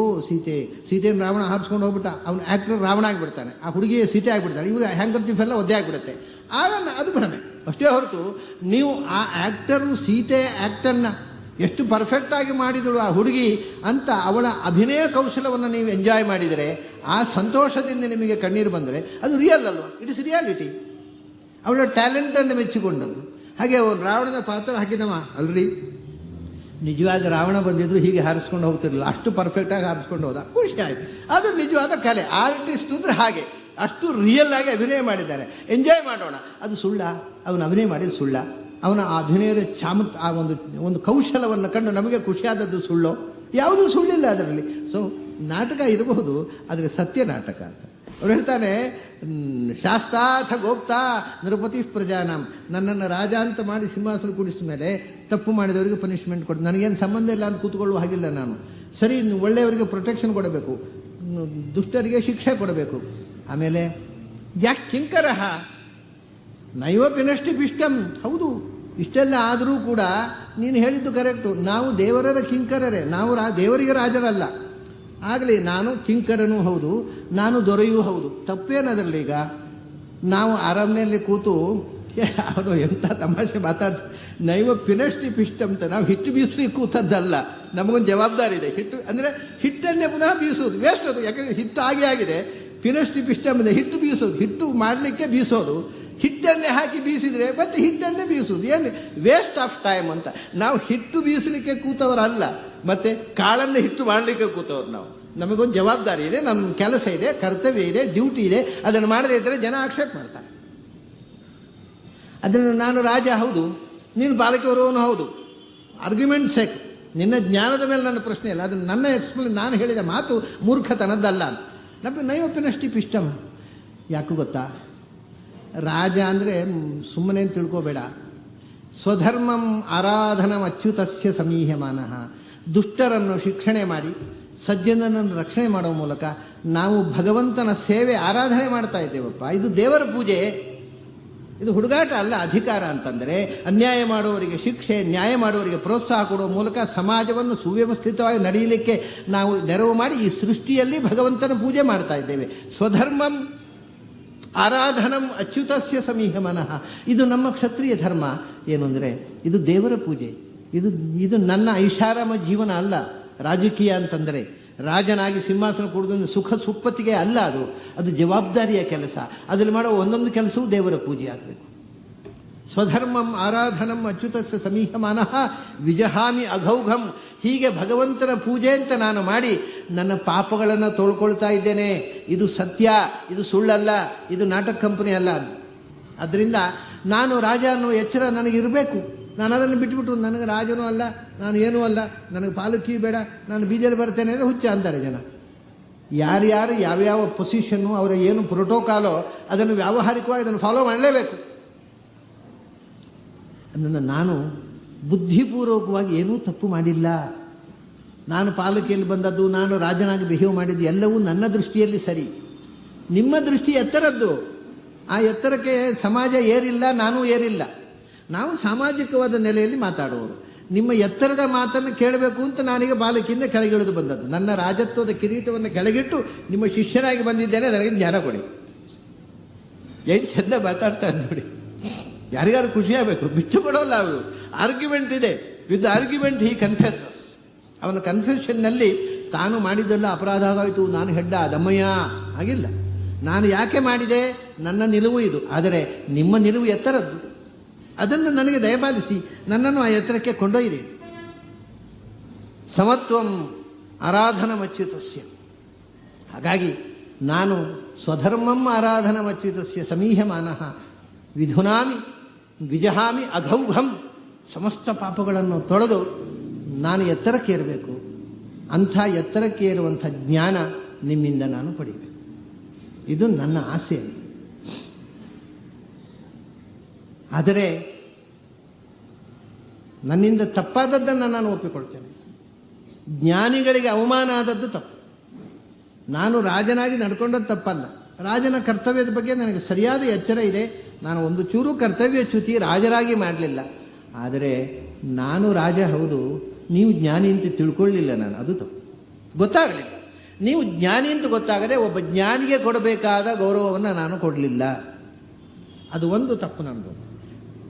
ಸೀತೆಯನ್ನು ರಾವಣ ಹಾರಿಸ್ಕೊಂಡು ಹೋಗ್ಬಿಟ್ಟ, ಅವನು ಆ್ಯಕ್ಟರ್ ರಾವಣ ಆಗಿಬಿಡ್ತಾನೆ, ಆ ಹುಡುಗಿ ಸೀತೆ ಆಗಿಬಿಡ್ತಾಳೆ, ಇವರು ಹ್ಯಾಂಕರ್ಚಿಪ್ಪೆಲ್ಲ ಒದ್ದೆ ಆಗಿಬಿಡುತ್ತೆ. ಆಗ ಅದು ಭ್ರಮೆ ಅಷ್ಟೇ ಹೊರತು, ನೀವು ಆ ಆ್ಯಕ್ಟರು ಸೀತೆ ಆ್ಯಕ್ಟರ್ನ ಎಷ್ಟು ಪರ್ಫೆಕ್ಟಾಗಿ ಮಾಡಿದಳು ಆ ಹುಡುಗಿ ಅಂತ ಅವಳ ಅಭಿನಯ ಕೌಶಲವನ್ನು ನೀವು ಎಂಜಾಯ್ ಮಾಡಿದರೆ, ಆ ಸಂತೋಷದಿಂದ ನಿಮಗೆ ಕಣ್ಣೀರು ಬಂದರೆ ಅದು ರಿಯಲ್ ಅಲ್ವಾ? It is reality. ಅವಳ ಟ್ಯಾಲೆಂಟನ್ನು ಮೆಚ್ಚಿಕೊಂಡದ್ದು. ಹಾಗೆ ಅವನು ರಾವಣನ ಪಾತ್ರ ಹಾಕಿದವ ಅಲ್ರಿ, ನಿಜವಾಗಿ ರಾವಣ ಬಂದಿದ್ರು ಹೀಗೆ ಹಾರಿಸ್ಕೊಂಡು ಹೋಗ್ತಿರಲಿಲ್ಲ, ಅಷ್ಟು ಪರ್ಫೆಕ್ಟಾಗಿ ಹಾರಿಸ್ಕೊಂಡು ಹೋದ, ಖುಷಿ ಆಯ್ತು. ಅದು ನಿಜವಾದ ಕಲೆ. ಆರ್ಟಿಸ್ಟ್ ಅಂದರೆ ಹಾಗೆ, ಅಷ್ಟು ರಿಯಲ್ ಆಗಿ ಅಭಿನಯ ಮಾಡಿದ್ದಾರೆ, ಎಂಜಾಯ್ ಮಾಡೋಣ. ಅದು ಸುಳ್ಳ? ಅವನು ಅಭಿನಯ ಮಾಡಿದ ಸುಳ್ಳ? ಅವನ ಆ ಅಭಿನಯದ ಆ ಒಂದು ಕೌಶಲವನ್ನು ಕಂಡು ನಮಗೆ ಖುಷಿಯಾದದ್ದು ಸುಳ್ಳೋ? ಯಾವುದೂ ಸುಳ್ಳಿಲ್ಲ ಅದರಲ್ಲಿ. ಸೊ ನಾಟಕ ಇರಬಹುದು, ಆದರೆ ಸತ್ಯ ನಾಟಕ ಅಂತ ಅವ್ರು ಹೇಳ್ತಾನೆ. ಶಾಸ್ತಾಥ ಗೋಪ್ತಾ ನೃಪತಿ ಪ್ರಜಾನಾಂ, ನನ್ನನ್ನು ರಾಜ ಅಂತ ಮಾಡಿ ಸಿಂಹಾಸನ ಕೂಡಿಸಿದ ಮೇಲೆ ತಪ್ಪು ಮಾಡಿದವರಿಗೆ ಪನಿಷ್ಮೆಂಟ್ ಕೊಟ್ಟು, ನನಗೇನು ಸಂಬಂಧ ಇಲ್ಲ ಅಂತ ಕೂತ್ಕೊಳ್ಳುವ ಹಾಗಿಲ್ಲ ನಾನು. ಸರಿ, ಒಳ್ಳೆಯವರಿಗೆ ಪ್ರೊಟೆಕ್ಷನ್ ಕೊಡಬೇಕು, ದುಷ್ಟರಿಗೆ ಶಿಕ್ಷೆ ಕೊಡಬೇಕು. ಆಮೇಲೆ ಯಾಕೆ ಕಿಂಕರಹ ನೈವ ಪಿನಷ್ಟಿ ಪಿಷ್ಟಂ, ಹೌದು ಇಷ್ಟೆಲ್ಲ ಆದರೂ ಕೂಡ ನೀನು ಹೇಳಿದ್ದು ಕರೆಕ್ಟು, ನಾವು ದೇವರ ಕಿಂಕರರೇ, ನಾವು ದೇವರಿಗೆ ರಾಜರಲ್ಲ. ಆಗಲಿ, ನಾನು ಕಿಂಕರನೂ ಹೌದು, ನಾನು ದೊರೆಯೂ ಹೌದು. ತಪ್ಪೇನದರಲ್ಲಿ? ಈಗ ನಾವು ಅರಮನೆಯಲ್ಲಿ ಕೂತು ಅವನು ಎಂಥ ತಮಾಷೆ ಮಾತಾಡ್ತಾರೆ, ನೈವ ಪಿನಷ್ಟಿ ಪಿಷ್ಟಂ ಅಂತ. ನಾವು ಹಿಟ್ಟು ಬೀಸಲಿಕ್ಕೆ ಕೂತದ್ದಲ್ಲ, ನಮಗೊಂದು ಜವಾಬ್ದಾರಿ ಇದೆ. ಹಿಟ್ಟು ಅಂದರೆ ಹಿಟ್ಟನ್ನೇ ಪುನಃ ಬೀಸೋದು ವೇಸ್ಟ್ ಅದು, ಯಾಕಂದರೆ ಹಿಟ್ಟು ಆಗಿದೆ. ಪಿನಷ್ಟಿ ಪಿಷ್ಟಂ ಅಂದರೆ ಹಿಟ್ಟು ಬೀಸೋದು, ಹಿಟ್ಟು ಮಾಡಲಿಕ್ಕೆ ಬೀಸೋದು, ಹಿಟ್ಟನ್ನೇ ಹಾಕಿ ಬೀಸಿದರೆ ಮತ್ತೆ ಹಿಟ್ಟನ್ನೇ ಬೀಸುವುದು, ಏನು ವೇಸ್ಟ್ ಆಫ್ ಟೈಮ್ ಅಂತ. ನಾವು ಹಿಟ್ಟು ಬೀಸಲಿಕ್ಕೆ ಕೂತವರಲ್ಲ, ಮತ್ತೆ ಕಾಳನ್ನು ಹಿಟ್ಟು ಮಾಡಲಿಕ್ಕೆ ಕೂತವ್ರು ನಾವು. ನಮಗೊಂದು ಜವಾಬ್ದಾರಿ ಇದೆ, ನಮ್ಮ ಕೆಲಸ ಇದೆ, ಕರ್ತವ್ಯ ಇದೆ, ಡ್ಯೂಟಿ ಇದೆ. ಅದನ್ನು ಮಾಡದೇ ಇದ್ದರೆ ಜನ ಆಕ್ಷೇಪ ಮಾಡ್ತಾರೆ. ಅದನ್ನು ನಾನು ರಾಜ ಹೌದು, ನೀನು ಪಾಲಕಿಯವರವನು ಹೌದು, ಆರ್ಗ್ಯುಮೆಂಟ್ ಸೇಕ್, ನಿನ್ನ ಜ್ಞಾನದ ಮೇಲೆ ನನ್ನ ಪ್ರಶ್ನೆ ಇಲ್ಲ. ಅದನ್ನು ನನ್ನ ಎಕ್ಸ್ಪ್ಲೇನ್, ನಾನು ಹೇಳಿದ ಮಾತು ಮೂರ್ಖತನದ್ದಲ್ಲ ಅಂತ. ನಮ್ಮ ನೈವಪ್ಪಿನಷ್ಟಿ ಪಿಷ್ಟಂ. ಯಾಕೂ ಗೊತ್ತಾ? ರಾಜ ಅಂದರೆ ಸುಮ್ಮನೆ ತಿಳ್ಕೋಬೇಡ. ಸ್ವಧರ್ಮಂ ಆರಾಧನಂ ಅಚ್ಯುತಸ್ಯ ಸಮೀಹಮಾನಃ. ದುಷ್ಟರನ್ನು ಶಿಕ್ಷಣೆ ಮಾಡಿ ಸಜ್ಜನರನ್ನು ರಕ್ಷಣೆ ಮಾಡುವ ಮೂಲಕ ನಾವು ಭಗವಂತನ ಸೇವೆ ಆರಾಧನೆ ಮಾಡ್ತಾ ಇದ್ದೇವಪ್ಪ. ಇದು ದೇವರ ಪೂಜೆ, ಇದು ಹುಡುಗಾಟ ಅಲ್ಲ. ಅಧಿಕಾರ ಅಂತಂದರೆ ಅನ್ಯಾಯ ಮಾಡುವವರಿಗೆ ಶಿಕ್ಷೆ, ನ್ಯಾಯ ಮಾಡುವವರಿಗೆ ಪ್ರೋತ್ಸಾಹ ಕೊಡುವ ಮೂಲಕ ಸಮಾಜವನ್ನು ಸುವ್ಯವಸ್ಥಿತವಾಗಿ ನಡೆಯಲಿಕ್ಕೆ ನಾವು ನೆರವು ಮಾಡಿ ಈ ಸೃಷ್ಟಿಯಲ್ಲಿ ಭಗವಂತನ ಪೂಜೆ ಮಾಡ್ತಾ ಇದ್ದೇವೆ. ಸ್ವಧರ್ಮಂ ಆರಾಧನಂ ಅಚ್ಯುತಸ್ಯ ಸಮೀಹಮನಃ. ಇದು ನಮ್ಮ ಕ್ಷತ್ರಿಯ ಧರ್ಮ. ಏನು ಅಂದರೆ ಇದು ದೇವರ ಪೂಜೆ. ಇದು ನನ್ನ ಐಷಾರಾಮ ಜೀವನ ಅಲ್ಲ. ರಾಜಕೀಯ ಅಂತಂದರೆ ರಾಜನಾಗಿ ಸಿಂಹಾಸನ ಕೂಡುವುದು ಸುಖ ಸುಪ್ಪತ್ತಿಗೆ ಅಲ್ಲ, ಅದು ಜವಾಬ್ದಾರಿಯ ಕೆಲಸ. ಅದರಲ್ಲಿ ಮಾಡೋ ಒಂದೊಂದು ಕೆಲಸವೂ ದೇವರ ಪೂಜೆ ಆಗಬೇಕು. ಸ್ವಧರ್ಮಂ ಆರಾಧನಂ ಅಚ್ಯುತಸ್ಯ ಸಮೀಹಮಾನಃ ವಿಜಹಾಮಿ ಅಘೌಘಂ. ಹೀಗೆ ಭಗವಂತನ ಪೂಜೆ ಅಂತ ನಾನು ಮಾಡಿ ನನ್ನ ಪಾಪಗಳನ್ನು ತೊಳ್ಕೊಳ್ತಾ ಇದ್ದೇನೆ. ಇದು ಸತ್ಯ, ಇದು ಸುಳ್ಳಲ್ಲ, ಇದು ನಾಟಕ ಕಂಪನಿ ಅಲ್ಲ. ಅದರಿಂದ ನಾನು ರಾಜ ಅನ್ನುವ ಎಚ್ಚರ ನನಗಿರಬೇಕು. ನಾನು ಅದನ್ನು ಬಿಟ್ಟುಬಿಟ್ಟು ನನಗೆ ರಾಜನೂ ಅಲ್ಲ, ನಾನು ಏನೂ ಅಲ್ಲ, ನನಗೆ ಪಾಲಕಿ ಬೇಡ, ನಾನು ಬೀದಿಯಲ್ಲಿ ಬರ್ತೇನೆ ಅಂದರೆ ಹುಚ್ಚ ಅಂತಾರೆ ಜನ. ಯಾರ್ಯಾರು ಯಾವ್ಯಾವ ಪೊಸಿಷನ್ನು, ಅವರ ಏನು ಪ್ರೋಟೋಕಾಲೋ ಅದನ್ನು ವ್ಯಾವಹಾರಿಕವಾಗಿ ಅದನ್ನು ಫಾಲೋ ಮಾಡಲೇಬೇಕು. ಅದನ್ನು ನಾನು ಬುದ್ಧಿಪೂರ್ವಕವಾಗಿ ಏನೂ ತಪ್ಪು ಮಾಡಿಲ್ಲ. ನಾನು ಪಾಲಕಿಯಲ್ಲಿ ಬಂದದ್ದು, ನಾನು ರಾಜನಾಗಿ ಬಿಹೇವ್ ಮಾಡಿದ್ದು ಎಲ್ಲವೂ ನನ್ನ ದೃಷ್ಟಿಯಲ್ಲಿ ಸರಿ. ನಿಮ್ಮ ದೃಷ್ಟಿ ಎತ್ತರದ್ದು. ಆ ಎತ್ತರಕ್ಕೆ ಸಮಾಜ ಏರಿಲ್ಲ, ನಾನೂ ಏರಿಲ್ಲ. ನಾವು ಸಾಮಾಜಿಕವಾದ ನೆಲೆಯಲ್ಲಿ ಮಾತಾಡುವವರು. ನಿಮ್ಮ ಎತ್ತರದ ಮಾತನ್ನು ಕೇಳಬೇಕು ಅಂತ ನಾನೀಗ ಬಾಲಕಿಯಿಂದ ಕೆಳಗಿಳಿದು ಬಂದದ್ದು. ನನ್ನ ರಾಜತ್ವದ ಕಿರೀಟವನ್ನು ಕೆಳಗಿಟ್ಟು ನಿಮ್ಮ ಶಿಷ್ಯನಾಗಿ ಬಂದಿದ್ದೇನೆ, ನನಗೆ ಜ್ಞಾನ ಕೊಡಿ. ಏನು ಚಂದ ಮಾತಾಡ್ತಾ ನೋಡಿ. ಯಾರಿಗಾರು ಖುಷಿಯಾಗಬೇಕು, ಬಿಟ್ಟು ಕೊಡೋಲ್ಲ ಅವರು. ಆರ್ಗ್ಯುಮೆಂಟ್ ಇದೆ, ವಿತ್ ಆರ್ಗ್ಯುಮೆಂಟ್ ಹಿ ಕನ್ಫೆಸಸ್. ಅವನ ಕನ್ಫೆಷನ್ನಲ್ಲಿ ತಾನು ಮಾಡಿದ್ದೆಲ್ಲ ಅಪರಾಧ ಆಗೋಯ್ತು, ನಾನು ಹೆಡ್ಡ ದಮ್ಮಯ್ಯ ಆಗಿಲ್ಲ. ನಾನು ಯಾಕೆ ಮಾಡಿದೆ, ನನ್ನ ನಿಲುವು ಇದು. ಆದರೆ ನಿಮ್ಮ ನಿಲುವು ಎತ್ತರದ್ದು. ಅದನ್ನು ನನಗೆ ದಯಪಾಲಿಸಿ ನನ್ನನ್ನು ಆ ಎತ್ತರಕ್ಕೆ ಕೊಂಡೊಯ್ಯಿರಿ. ಸಮತ್ವಂ ಆರಾಧನಮಚ್ಯುತಸ್ಯ. ಹಾಗಾಗಿ ನಾನು ಸ್ವಧರ್ಮಂ ಆರಾಧನಮಚ್ಯುತಸ್ಯ ಸಮೀಹಮಾನಃ ವಿಧುನಾಮಿ ವಿಜಹಾಮಿ ಅಘೌಘಂ. ಸಮಸ್ತ ಪಾಪಗಳನ್ನು ತೊಳೆದು ನಾನು ಎತ್ತರಕ್ಕೆ ಏರಬೇಕು. ಅಂಥ ಎತ್ತರಕ್ಕೆ ಏರುವಂಥ ಜ್ಞಾನ ನಿಮ್ಮಿಂದ ನಾನು ಪಡೆಯಬೇಕು. ಇದು ನನ್ನ ಆಸೆ. ಆದರೆ ನನ್ನಿಂದ ತಪ್ಪಾದದ್ದನ್ನು ನಾನು ಒಪ್ಪಿಕೊಳ್ತೇನೆ. ಜ್ಞಾನಿಗಳಿಗೆ ಅವಮಾನ ಆದದ್ದು ತಪ್ಪು. ನಾನು ರಾಜನಾಗಿ ನಡ್ಕೊಂಡದ್ದು ತಪ್ಪಲ್ಲ. ರಾಜನ ಕರ್ತವ್ಯದ ಬಗ್ಗೆ ನನಗೆ ಸರಿಯಾದ ಎಚ್ಚರ ಇದೆ. ನಾನು ಒಂದು ಚೂರು ಕರ್ತವ್ಯ ಚ್ಯುತಿ ರಾಜರಾಗಿ ಮಾಡಲಿಲ್ಲ. ಆದರೆ ನಾನು ರಾಜ ಹೌದು, ನೀವು ಜ್ಞಾನಿ ಅಂತ ತಿಳ್ಕೊಳ್ಳಿಲ್ಲ ನಾನು, ಅದು ತಪ್ಪು. ಗೊತ್ತಾಗಲಿಲ್ಲ. ನೀವು ಜ್ಞಾನಿ ಅಂತ ಗೊತ್ತಾಗದೆ ಒಬ್ಬ ಜ್ಞಾನಿಗೆ ಕೊಡಬೇಕಾದ ಗೌರವವನ್ನು ನಾನು ಕೊಡಲಿಲ್ಲ. ಅದು ಒಂದು ತಪ್ಪು ನನ್ನದು,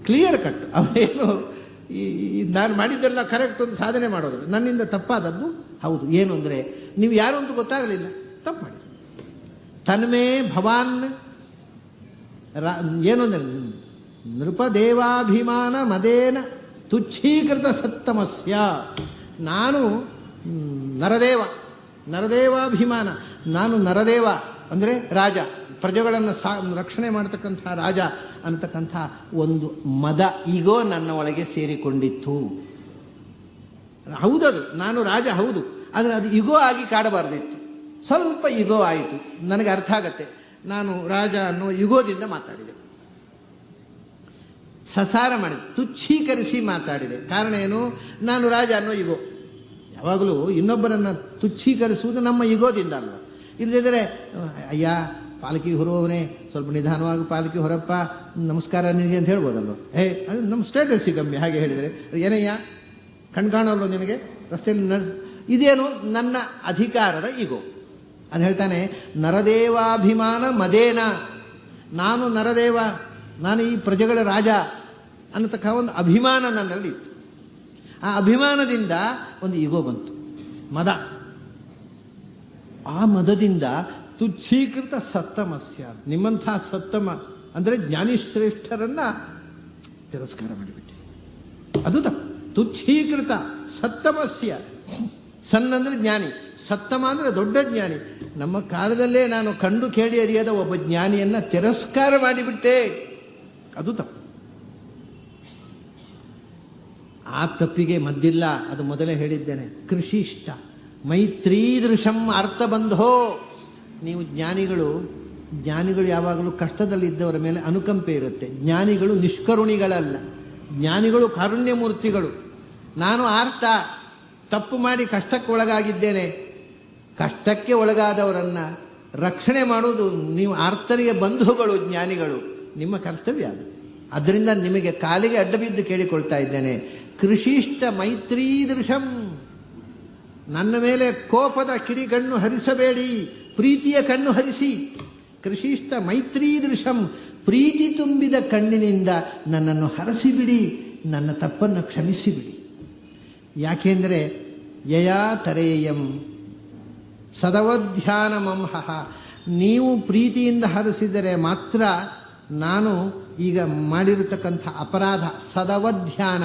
ಕ್ಲಿಯರ್ ಕಟ್. ಅವನೇನು ನಾನು ಮಾಡಿದ್ದೆಲ್ಲ ಕರೆಕ್ಟ್ ಒಂದು ಸಾಧನೆ ಮಾಡೋದು, ನನ್ನಿಂದ ತಪ್ಪಾದದ್ದು ಹೌದು. ಏನು ಅಂದರೆ ನೀವು ಯಾರು ಅಂತ ಗೊತ್ತಾಗಲಿಲ್ಲ, ತಪ್ಪು ಮಾಡಿ. ತನ್ಮೇ ಭವಾನ್ ಏನು ಅಂದರೆ ನೃಪದೇವಾಭಿಮಾನ ಮದೇನ ತುಚ್ಛೀಕೃತ ಸತ್ತಮಸ್ಯ. ನಾನು ನರದೇವಾಭಿಮಾನ, ನಾನು ನರದೇವ ಅಂದರೆ ರಾಜ, ಪ್ರಜೆಗಳನ್ನು ರಕ್ಷಣೆ ಮಾಡತಕ್ಕಂಥ ರಾಜ ಅಂತಕ್ಕಂಥ ಒಂದು ಮದ ಈಗೋ ನನ್ನ ಒಳಗೆ ಸೇರಿಕೊಂಡಿತ್ತು. ಹೌದದು, ನಾನು ರಾಜ ಹೌದು, ಆದರೆ ಅದು ಇಗೋ ಆಗಿ ಕಾಡಬಾರ್ದಿತ್ತು. ಸ್ವಲ್ಪ ಇಗೋ ಆಯಿತು, ನನಗೆ ಅರ್ಥ ಆಗತ್ತೆ. ನಾನು ರಾಜ ಅನ್ನೋ ಯುಗೋದಿಂದ ಮಾತಾಡಿದೆ, ಸಸಾರ ಮಾಡಿದೆ, ತುಚ್ಛೀಕರಿಸಿ ಮಾತಾಡಿದೆ. ಕಾರಣ ಏನು? ನಾನು ರಾಜ ಅನ್ನೋ ಯುಗೋ. ಯಾವಾಗಲೂ ಇನ್ನೊಬ್ಬರನ್ನು ತುಚ್ಛೀಕರಿಸುವುದು ನಮ್ಮ ಯುಗೋದಿಂದ ಅಲ್ವ. ಇಲ್ಲದಿದ್ದರೆ ಅಯ್ಯ ಪಾಲಕಿ ಹೊರುವವನೇ, ಸ್ವಲ್ಪ ನಿಧಾನವಾಗಿ ಪಾಲಕಿ ಹೊರಪ್ಪ, ನಮಸ್ಕಾರ ನಿನಗೆ ಅಂತ ಹೇಳ್ಬೋದಲ್ವ. ಅದು ನಮ್ಮ ಸ್ಟೇಟಸ್ ಕಮ್ಮಿ. ಹಾಗೆ ಹೇಳಿದರೆ ಏನಯ್ಯ ಕಣ್ಕಾಣೋಲ್ವ ನಿನಗೆ ರಸ್ತೆಯಲ್ಲಿ ಇದೇನು ನನ್ನ ಅಧಿಕಾರದ ಈಗೋ. ಅದು ಹೇಳ್ತಾನೆ, ನರದೇವಾಭಿಮಾನ ಮದೇನ, ನಾನು ನರದೇವ, ನಾನು ಈ ಪ್ರಜೆಗಳ ರಾಜ ಅನ್ನತಕ್ಕ ಒಂದು ಅಭಿಮಾನ ನನ್ನಲ್ಲಿ ಇತ್ತು. ಆ ಅಭಿಮಾನದಿಂದ ಒಂದು ಈಗೋ ಬಂತು, ಮದ. ಆ ಮದದಿಂದ ತುಚ್ಛೀಕೃತ ಸತ್ತಮಸ್ಯ, ನಿಮ್ಮಂಥ ಸತ್ತಮ ಅಂದರೆ ಜ್ಞಾನಿಶ್ರೇಷ್ಠರನ್ನ ತಿರಸ್ಕಾರ ಮಾಡಿಬಿಟ್ಟೆ. ಅದು ತಪ್ಪು. ತುಚ್ಛೀಕೃತ ಸತ್ತಮಸ್ಯ, ಸನ್ ಅಂದರೆ ಜ್ಞಾನಿ, ಸತ್ತಮ ಅಂದರೆ ದೊಡ್ಡ ಜ್ಞಾನಿ. ನಮ್ಮ ಕಾಲದಲ್ಲೇ ನಾನು ಕಂಡು ಕೇಳಿ ಅರಿಯದ ಒಬ್ಬ ಜ್ಞಾನಿಯನ್ನ ತಿರಸ್ಕಾರ ಮಾಡಿಬಿಟ್ಟೆ, ಅದು ತಪ್ಪು. ಆ ತಪ್ಪಿಗೆ ಮದ್ದಿಲ್ಲ, ಅದು ಮೊದಲೇ ಹೇಳಿದ್ದೇನೆ. ಕೃಷಿಷ್ಟ ಮೈತ್ರೀದೃಶಂ ಅರ್ಥಬಂಧೋ. ನೀವು ಜ್ಞಾನಿಗಳು ಯಾವಾಗಲೂ ಕಷ್ಟದಲ್ಲಿದ್ದವರ ಮೇಲೆ ಅನುಕಂಪೆ ಇರುತ್ತೆ. ಜ್ಞಾನಿಗಳು ನಿಷ್ಕರುಣಿಗಳಲ್ಲ, ಜ್ಞಾನಿಗಳು ಕಾರುಣ್ಯಮೂರ್ತಿಗಳು. ನಾನು ಆರ್ತ, ತಪ್ಪು ಮಾಡಿ ಕಷ್ಟಕ್ಕೆ ಒಳಗಾಗಿದ್ದೇನೆ. ಕಷ್ಟಕ್ಕೆ ಒಳಗಾದವರನ್ನ ರಕ್ಷಣೆ ಮಾಡುವುದು ನೀವು ಆರ್ತರಿಗೆ ಬಂಧುಗಳು, ಜ್ಞಾನಿಗಳು, ನಿಮ್ಮ ಕರ್ತವ್ಯ ಅದು. ಅದರಿಂದ ನಿಮಗೆ ಕಾಲಿಗೆ ಅಡ್ಡಬಿದ್ದು ಕೇಳಿಕೊಳ್ತಾ ಇದ್ದೇನೆ, ಕೃಷಿಷ್ಟ ಮೈತ್ರೀದೃಶಂ, ನನ್ನ ಮೇಲೆ ಕೋಪದ ಕಿಡಿಗಣ್ಣು ಹರಿಸಬೇಡಿ, ಪ್ರೀತಿಯ ಕಣ್ಣು ಹರಿಸಿ. ಕೃಷಿಷ್ಟ ಮೈತ್ರೀದೃಶಂ, ಪ್ರೀತಿ ತುಂಬಿದ ಕಣ್ಣಿನಿಂದ ನನ್ನನ್ನು ಹರಸಿಬಿಡಿ, ನನ್ನ ತಪ್ಪನ್ನು ಕ್ಷಮಿಸಿಬಿಡಿ. ಯಾಕೆಂದರೆ ಯಯಾ ತರೇಯಂ ಸದವಧ್ಯಾನಮಂಹಃ, ನೀವು ಪ್ರೀತಿಯಿಂದ ಹರಿಸಿದರೆ ಮಾತ್ರ ನಾನು ಈಗ ಮಾಡಿರತಕ್ಕಂಥ ಅಪರಾಧ ಸದವಧ್ಯಾನ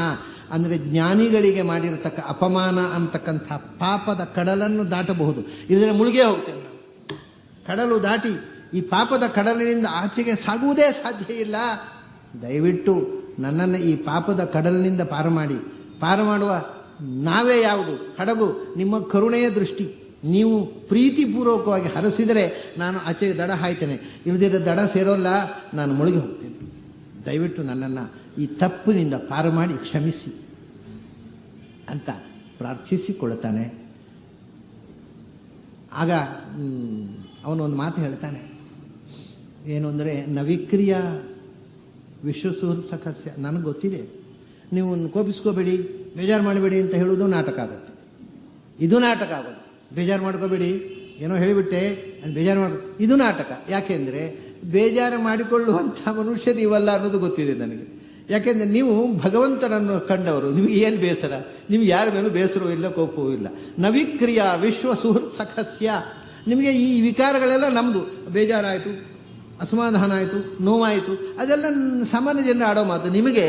ಅಂದರೆ ಜ್ಞಾನಿಗಳಿಗೆ ಮಾಡಿರತಕ್ಕ ಅಪಮಾನ ಅಂತಕ್ಕಂಥ ಪಾಪದ ಕಡಲನ್ನು ದಾಟಬಹುದು. ಇದರ ಮುಳುಗೇ ಹೋಗ್ತೇನೆ ನಾನು. ಕಡಲು ದಾಟಿ ಈ ಪಾಪದ ಕಡಲಿನಿಂದ ಆಚೆಗೆ ಸಾಗುವುದೇ ಸಾಧ್ಯ ಇಲ್ಲ. ದಯವಿಟ್ಟು ನನ್ನನ್ನು ಈ ಪಾಪದ ಕಡಲಿನಿಂದ ಪಾರು ಮಾಡಿ. ಪಾರು ಮಾಡುವ ನಾವೇ ಯಾವುದು? ಹಡಗು, ನಿಮ್ಮ ಕರುಣೆಯ ದೃಷ್ಟಿ. ನೀವು ಪ್ರೀತಿಪೂರ್ವಕವಾಗಿ ಹರಸಿದರೆ ನಾನು ಆಚೆಗೆ ದಡ ಹಾಯ್ತೇನೆ, ಇಲ್ಲದಿದ್ದ ದಡ ಸೇರೋಲ್ಲ, ನಾನು ಮುಳುಗಿ ಹೋಗ್ತೇನೆ. ದಯವಿಟ್ಟು ನನ್ನನ್ನು ಈ ತಪ್ಪಿನಿಂದ ಪಾರು ಮಾಡಿ ಕ್ಷಮಿಸಿ ಅಂತ ಪ್ರಾರ್ಥಿಸಿಕೊಳ್ಳುತ್ತಾನೆ. ಆಗ ಅವನೊಂದು ಮಾತು ಹೇಳ್ತಾನೆ, ಏನು ಅಂದರೆ ನವಿಕ್ರಿಯ ವಿಶ್ವಸುಹೃತ್ ಸಖಸ್ಯ. ನನಗೆ ಗೊತ್ತಿದೆ, ನೀವು ಕೋಪಿಸ್ಕೋಬೇಡಿ, ಬೇಜಾರು ಮಾಡಬೇಡಿ ಅಂತ ಹೇಳುವುದು ನಾಟಕ ಆಗುತ್ತೆ. ಇದು ನಾಟಕ ಆಗೋದು. ಬೇಜಾರು ಮಾಡ್ಕೋಬೇಡಿ, ಏನೋ ಹೇಳಿಬಿಟ್ಟೆ ಅದು ಬೇಜಾರು ಇದು ನಾಟಕ. ಯಾಕೆಂದರೆ ಬೇಜಾರು ಮಾಡಿಕೊಳ್ಳುವಂಥ ಮನುಷ್ಯ ನೀವಲ್ಲ ಅನ್ನೋದು ಗೊತ್ತಿದೆ ನನಗೆ. ಯಾಕೆಂದರೆ ನೀವು ಭಗವಂತನನ್ನು ಕಂಡವರು, ನಿಮಗೆ ಏನು ಬೇಸರ? ನಿಮ್ಗೆ ಯಾರ ಮೇಲೂ ಬೇಸರವೂ ಇಲ್ಲ, ಕೋಪವೂ ಇಲ್ಲ. ನವಿಕ್ರಿಯ ವಿಶ್ವ ಸುಹೃತ್ ಸಖಸ್ಯ. ನಿಮಗೆ ಈ ವಿಕಾರಗಳೆಲ್ಲ ನಮ್ಮದು. ಬೇಜಾರಾಯಿತು, ಅಸಮಾಧಾನ ಆಯಿತು, ನೋವಾಯಿತು, ಅದೆಲ್ಲ ಸಾಮಾನ್ಯ ಜನರು ಆಡೋ ಮಾತು. ನಿಮಗೆ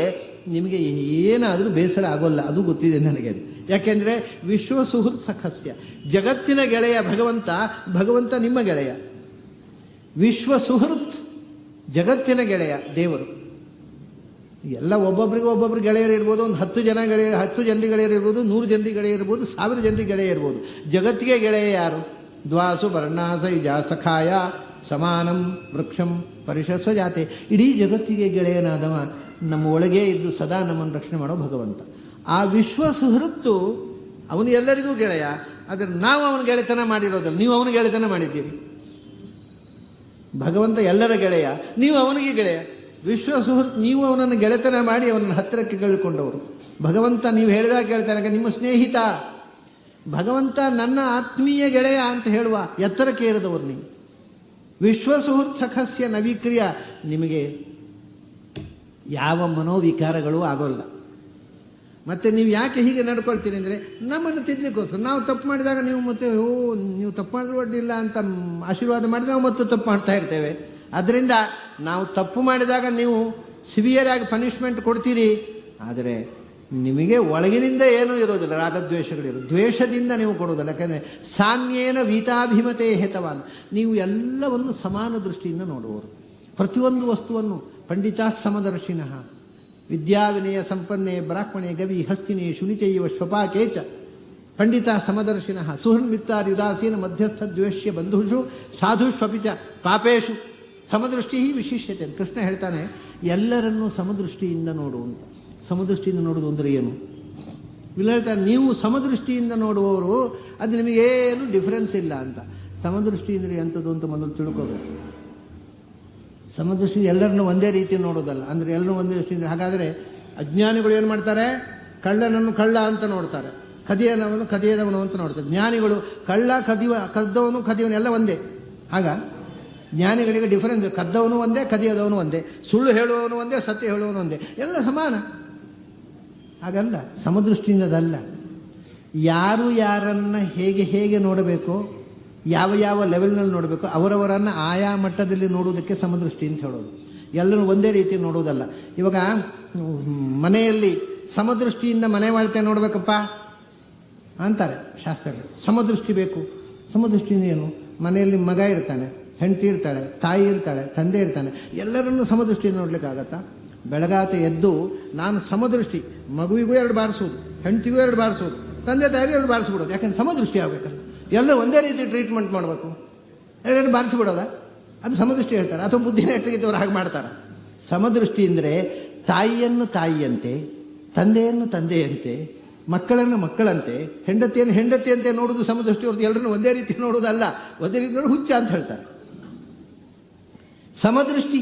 ಏನಾದರೂ ಬೇಸರ ಆಗೋಲ್ಲ, ಅದು ಗೊತ್ತಿದೆ ನನಗೆ. ಯಾಕೆಂದರೆ ವಿಶ್ವ ಸುಹೃತ್ ಸಖಸ್ಯ, ಜಗತ್ತಿನ ಗೆಳೆಯ ಭಗವಂತ ನಿಮ್ಮ ಗೆಳೆಯ. ವಿಶ್ವ ಸುಹೃತ್, ಜಗತ್ತಿನ ಗೆಳೆಯ ದೇವರು. ಎಲ್ಲ ಒಬ್ಬೊಬ್ಬರು ಗೆಳೆಯರು ಇರ್ಬೋದು, ಒಂದು 10 ಜನರಿಗೆ ಗೆಳೆಯರು ಇರ್ಬೋದು, 100 ಜನರಿಗೆ ಗೆಳೆಯ ಇರ್ಬೋದು, 1000 ಜನರಿಗೆ ಗೆಳೆಯ ಇರ್ಬೋದು. ಜಗತ್ತಿಗೆ ಗೆಳೆಯ ಯಾರು? ದ್ವಾಸು ವರ್ಣಾಸೈಜ ಸಖಾಯ ಸಮಾನಂ ವೃಕ್ಷಂ ಪರಿಷಸ್ವ ಜಾತೆ. ಇಡೀ ಜಗತ್ತಿಗೆ ಗೆಳೆಯನಾದವ ನಮ್ಮ ಒಳಗೆ ಇದ್ದು ಸದಾ ನಮ್ಮನ್ನು ರಕ್ಷಣೆ ಮಾಡೋ ಭಗವಂತ. ಆ ವಿಶ್ವ ಸುಹೃತ್ತು ಅವನು ಎಲ್ಲರಿಗೂ ಗೆಳೆಯ. ಆದರೆ ನಾವು ಅವನ ಗೆಳೆತನ ಮಾಡಿರೋದಲ್ಲ, ನೀವು ಅವನ ಗೆಳೆತನ ಮಾಡಿದ್ದೀರಿ. ಭಗವಂತ ಎಲ್ಲರ ಗೆಳೆಯ, ನೀವು ಅವನಿಗೆ ಗೆಳೆಯ. ವಿಶ್ವ ಸುಹೃತ್, ನೀವು ಅವನನ್ನು ಗೆಳೆತನ ಮಾಡಿ ಅವನನ್ನು ಹತ್ತಿರಕ್ಕೆ ಗೆಳ್ಕೊಂಡವರು. ಭಗವಂತ ನೀವು ಹೇಳಿದಾಗ ಕೇಳ್ತಾನೆ, ನಿಮ್ಮ ಸ್ನೇಹಿತ. ಭಗವಂತ ನನ್ನ ಆತ್ಮೀಯ ಗೆಳೆಯ ಅಂತ ಹೇಳುವ ಎತ್ತರಕ್ಕೆ ಏರಿದವರು ನೀವು. ವಿಶ್ವ ಸುಹೃತ್ ಸಖಸ್ಯ ನವಿಕ್ರಿಯ, ನಿಮಗೆ ಯಾವ ಮನೋವಿಕಾರಗಳು ಆಗೋಲ್ಲ. ಮತ್ತೆ ನೀವು ಯಾಕೆ ಹೀಗೆ ನಡ್ಕೊಳ್ತೀರಿ ಅಂದರೆ ನಮ್ಮನ್ನು ತಿದ್ದಲಿಕ್ಕೋಸ್ಕರ. ನಾವು ತಪ್ಪು ಮಾಡಿದಾಗ ನೀವು ಮತ್ತೆ ನೀವು ತಪ್ಪು ಮಾಡಿದ್ರು ಅಡ್ಡಿಲ್ಲ ಅಂತ ಆಶೀರ್ವಾದ ಮಾಡಿದ್ರೆ ನಾವು ಮತ್ತೆ ತಪ್ಪು ಮಾಡ್ತಾ ಇರ್ತೇವೆ. ಅದರಿಂದ ನಾವು ತಪ್ಪು ಮಾಡಿದಾಗ ನೀವು ಸಿವಿಯರ್ ಆಗಿ ಪನಿಷ್ಮೆಂಟ್ ಕೊಡ್ತೀರಿ, ಆದರೆ ನಿಮಗೆ ಒಳಗಿನಿಂದ ಏನೂ ಇರೋದಿಲ್ಲ, ರಾಗದ್ವೇಷಗಳಿರೋ ದ್ವೇಷದಿಂದ ನೀವು ಕೊಡೋದಿಲ್ಲ. ಯಾಕಂದರೆ ಸಾಮ್ಯೇನ ವೀತಾಭಿಮತೆ ಹೇತವಾನ್, ನೀವು ಎಲ್ಲವನ್ನು ಸಮಾನ ದೃಷ್ಟಿಯಿಂದ ನೋಡುವವರು. ಪ್ರತಿಯೊಂದು ವಸ್ತುವನ್ನು ಪಂಡಿತಾ ಸಮದರ್ಶಿನಃ ವಿದ್ಯಾವಿನಯ ಸಂಪನ್ನೆ ಬ್ರಾಹ್ಮಣೆ ಗವಿ ಹಸ್ತಿನಿ ಶುನಿಚೈವ ಶ್ವಪಾಕೇಚ ಪಂಡಿತ ಸಮದರ್ಶಿನಃ ಸುಹೃನ್ಮಿತ್ತಾರ್ಯುದಾಸೀನ ಮಧ್ಯಸ್ಥ ದ್ವೇಷ್ಯ ಬಂಧುಷು ಸಾಧುಷ್ವಪಿಚ ಪಾಪೇಶು ಸಮದೃಷ್ಟಿ ವಿಶಿಷ್ಯತೆ. ಕೃಷ್ಣ ಹೇಳ್ತಾನೆ ಎಲ್ಲರನ್ನೂ ಸಮದೃಷ್ಟಿಯಿಂದ ನೋಡುವಂತ. ಸಮದೃಷ್ಟಿಯಿಂದ ನೋಡುವುದು ಅಂದರೆ ಏನು? ಇಲ್ಲ ಹೇಳ್ತಾರೆ ನೀವು ಸಮದೃಷ್ಟಿಯಿಂದ ನೋಡುವವರು, ಅದು ನಿಮಗೇನು ಡಿಫರೆನ್ಸ್ ಇಲ್ಲ ಅಂತ. ಸಮದೃಷ್ಟಿ ಅಂದರೆ ಎಂಥದ್ದು ಅಂತ ಮೊದಲು ತಿಳ್ಕೋಬೇಕು. ಸಮದೃಷ್ಟಿ ಎಲ್ಲರನ್ನೂ ಒಂದೇ ರೀತಿ ನೋಡೋದಲ್ಲ. ಅಂದರೆ ಎಲ್ಲರೂ ಒಂದೇ ದೃಷ್ಟಿಯಿಂದ. ಹಾಗಾದರೆ ಅಜ್ಞಾನಿಗಳು ಏನು ಮಾಡ್ತಾರೆ? ಕಳ್ಳನನ್ನು ಕಳ್ಳ ಅಂತ ನೋಡ್ತಾರೆ, ಕದಿಯನವನು ಕದಿಯದವನು ಅಂತ ನೋಡ್ತಾರೆ. ಜ್ಞಾನಿಗಳು ಕದ್ದವನು ಕದಿಯವನು ಎಲ್ಲ ಒಂದೇ. ಆಗ ಜ್ಞಾನಿಗಳಿಗೆ ಡಿಫರೆನ್ಸ್, ಕದ್ದವನು ಒಂದೇ ಕದಿಯದವನು ಒಂದೇ, ಸುಳ್ಳು ಹೇಳುವವನು ಒಂದೇ ಸತ್ಯ ಹೇಳುವವನು ಒಂದೇ, ಎಲ್ಲ ಸಮಾನ. ಹಾಗಲ್ಲ, ಸಮದೃಷ್ಟಿಯಿಂದ ಅದಲ್ಲ. ಯಾರು ಯಾರನ್ನ ಹೇಗೆ ಹೇಗೆ ನೋಡಬೇಕು, ಯಾವ ಯಾವ ಲೆವೆಲ್ನಲ್ಲಿ ನೋಡಬೇಕು, ಅವರವರನ್ನು ಆಯಾ ಮಟ್ಟದಲ್ಲಿ ನೋಡುವುದಕ್ಕೆ ಸಮದೃಷ್ಟಿ ಅಂತ ಹೇಳೋದು. ಎಲ್ಲರೂ ಒಂದೇ ರೀತಿ ನೋಡುವುದಲ್ಲ. ಇವಾಗ ಮನೆಯಲ್ಲಿ ಸಮದೃಷ್ಟಿಯಿಂದ ಮನೆ ಬಾಳ್ತೆ ನೋಡ್ಬೇಕಪ್ಪ ಅಂತಾರೆ ಶಾಸ್ತ್ರಗಳು. ಸಮದೃಷ್ಟಿ ಬೇಕು. ಸಮದೃಷ್ಟಿಯಿಂದ ಏನು? ಮನೆಯಲ್ಲಿ ಮಗ ಇರ್ತಾನೆ, ಹೆಂಡತಿ ಇರ್ತಾಳೆ, ತಾಯಿ ಇರ್ತಾಳೆ, ತಂದೆ ಇರ್ತಾನೆ, ಎಲ್ಲರನ್ನೂ ಸಮದೃಷ್ಟಿಯಿಂದ ನೋಡ್ಲಿಕ್ಕಾಗತ್ತಾ? ಬೆಳಗಾತ ಎದ್ದು ನಾನು ಸಮದೃಷ್ಟಿ, ಮಗುವಿಗೂ 2 ಬಾರಿಸೋದು, ಹೆಂಡತಿಗೂ 2 ಬಾರಿಸೋದು, ತಂದೆ ತಾಯಿಗೂ 2 ಬಾರಿಸ್ಬಿಡೋದು. ಯಾಕಂದ್ರೆ ಸಮದೃಷ್ಟಿ ಆಗಬೇಕಲ್ಲ. ಎಲ್ಲರೂ ಒಂದೇ ರೀತಿ ಟ್ರೀಟ್ಮೆಂಟ್ ಮಾಡಬೇಕು. 2 ಬಾರಿಸ್ಬಿಡೋದ? ಅದು ಸಮದೃಷ್ಟಿ ಹೇಳ್ತಾರೆ. ಅಥವಾ ಬುದ್ಧಿನ ಎಟ್ಟಗಿದ್ದವ್ರು ಹಾಗೆ ಮಾಡ್ತಾರೆ. ಸಮದೃಷ್ಟಿ ಅಂದರೆ ತಾಯಿಯನ್ನು ತಾಯಿಯಂತೆ, ತಂದೆಯನ್ನು ತಂದೆಯಂತೆ, ಮಕ್ಕಳನ್ನು ಮಕ್ಕಳಂತೆ, ಹೆಂಡತಿಯನ್ನು ಹೆಂಡತಿಯಂತೆ ನೋಡುವುದು ಸಮದೃಷ್ಟಿ ಹೊರತು ಎಲ್ಲರನ್ನು ಒಂದೇ ರೀತಿ ನೋಡುವುದಲ್ಲ. ಒಂದೇ ರೀತಿ ನೋಡಿ ಹುಚ್ಚ ಅಂತ ಹೇಳ್ತಾರೆ. ಸಮದೃಷ್ಟಿ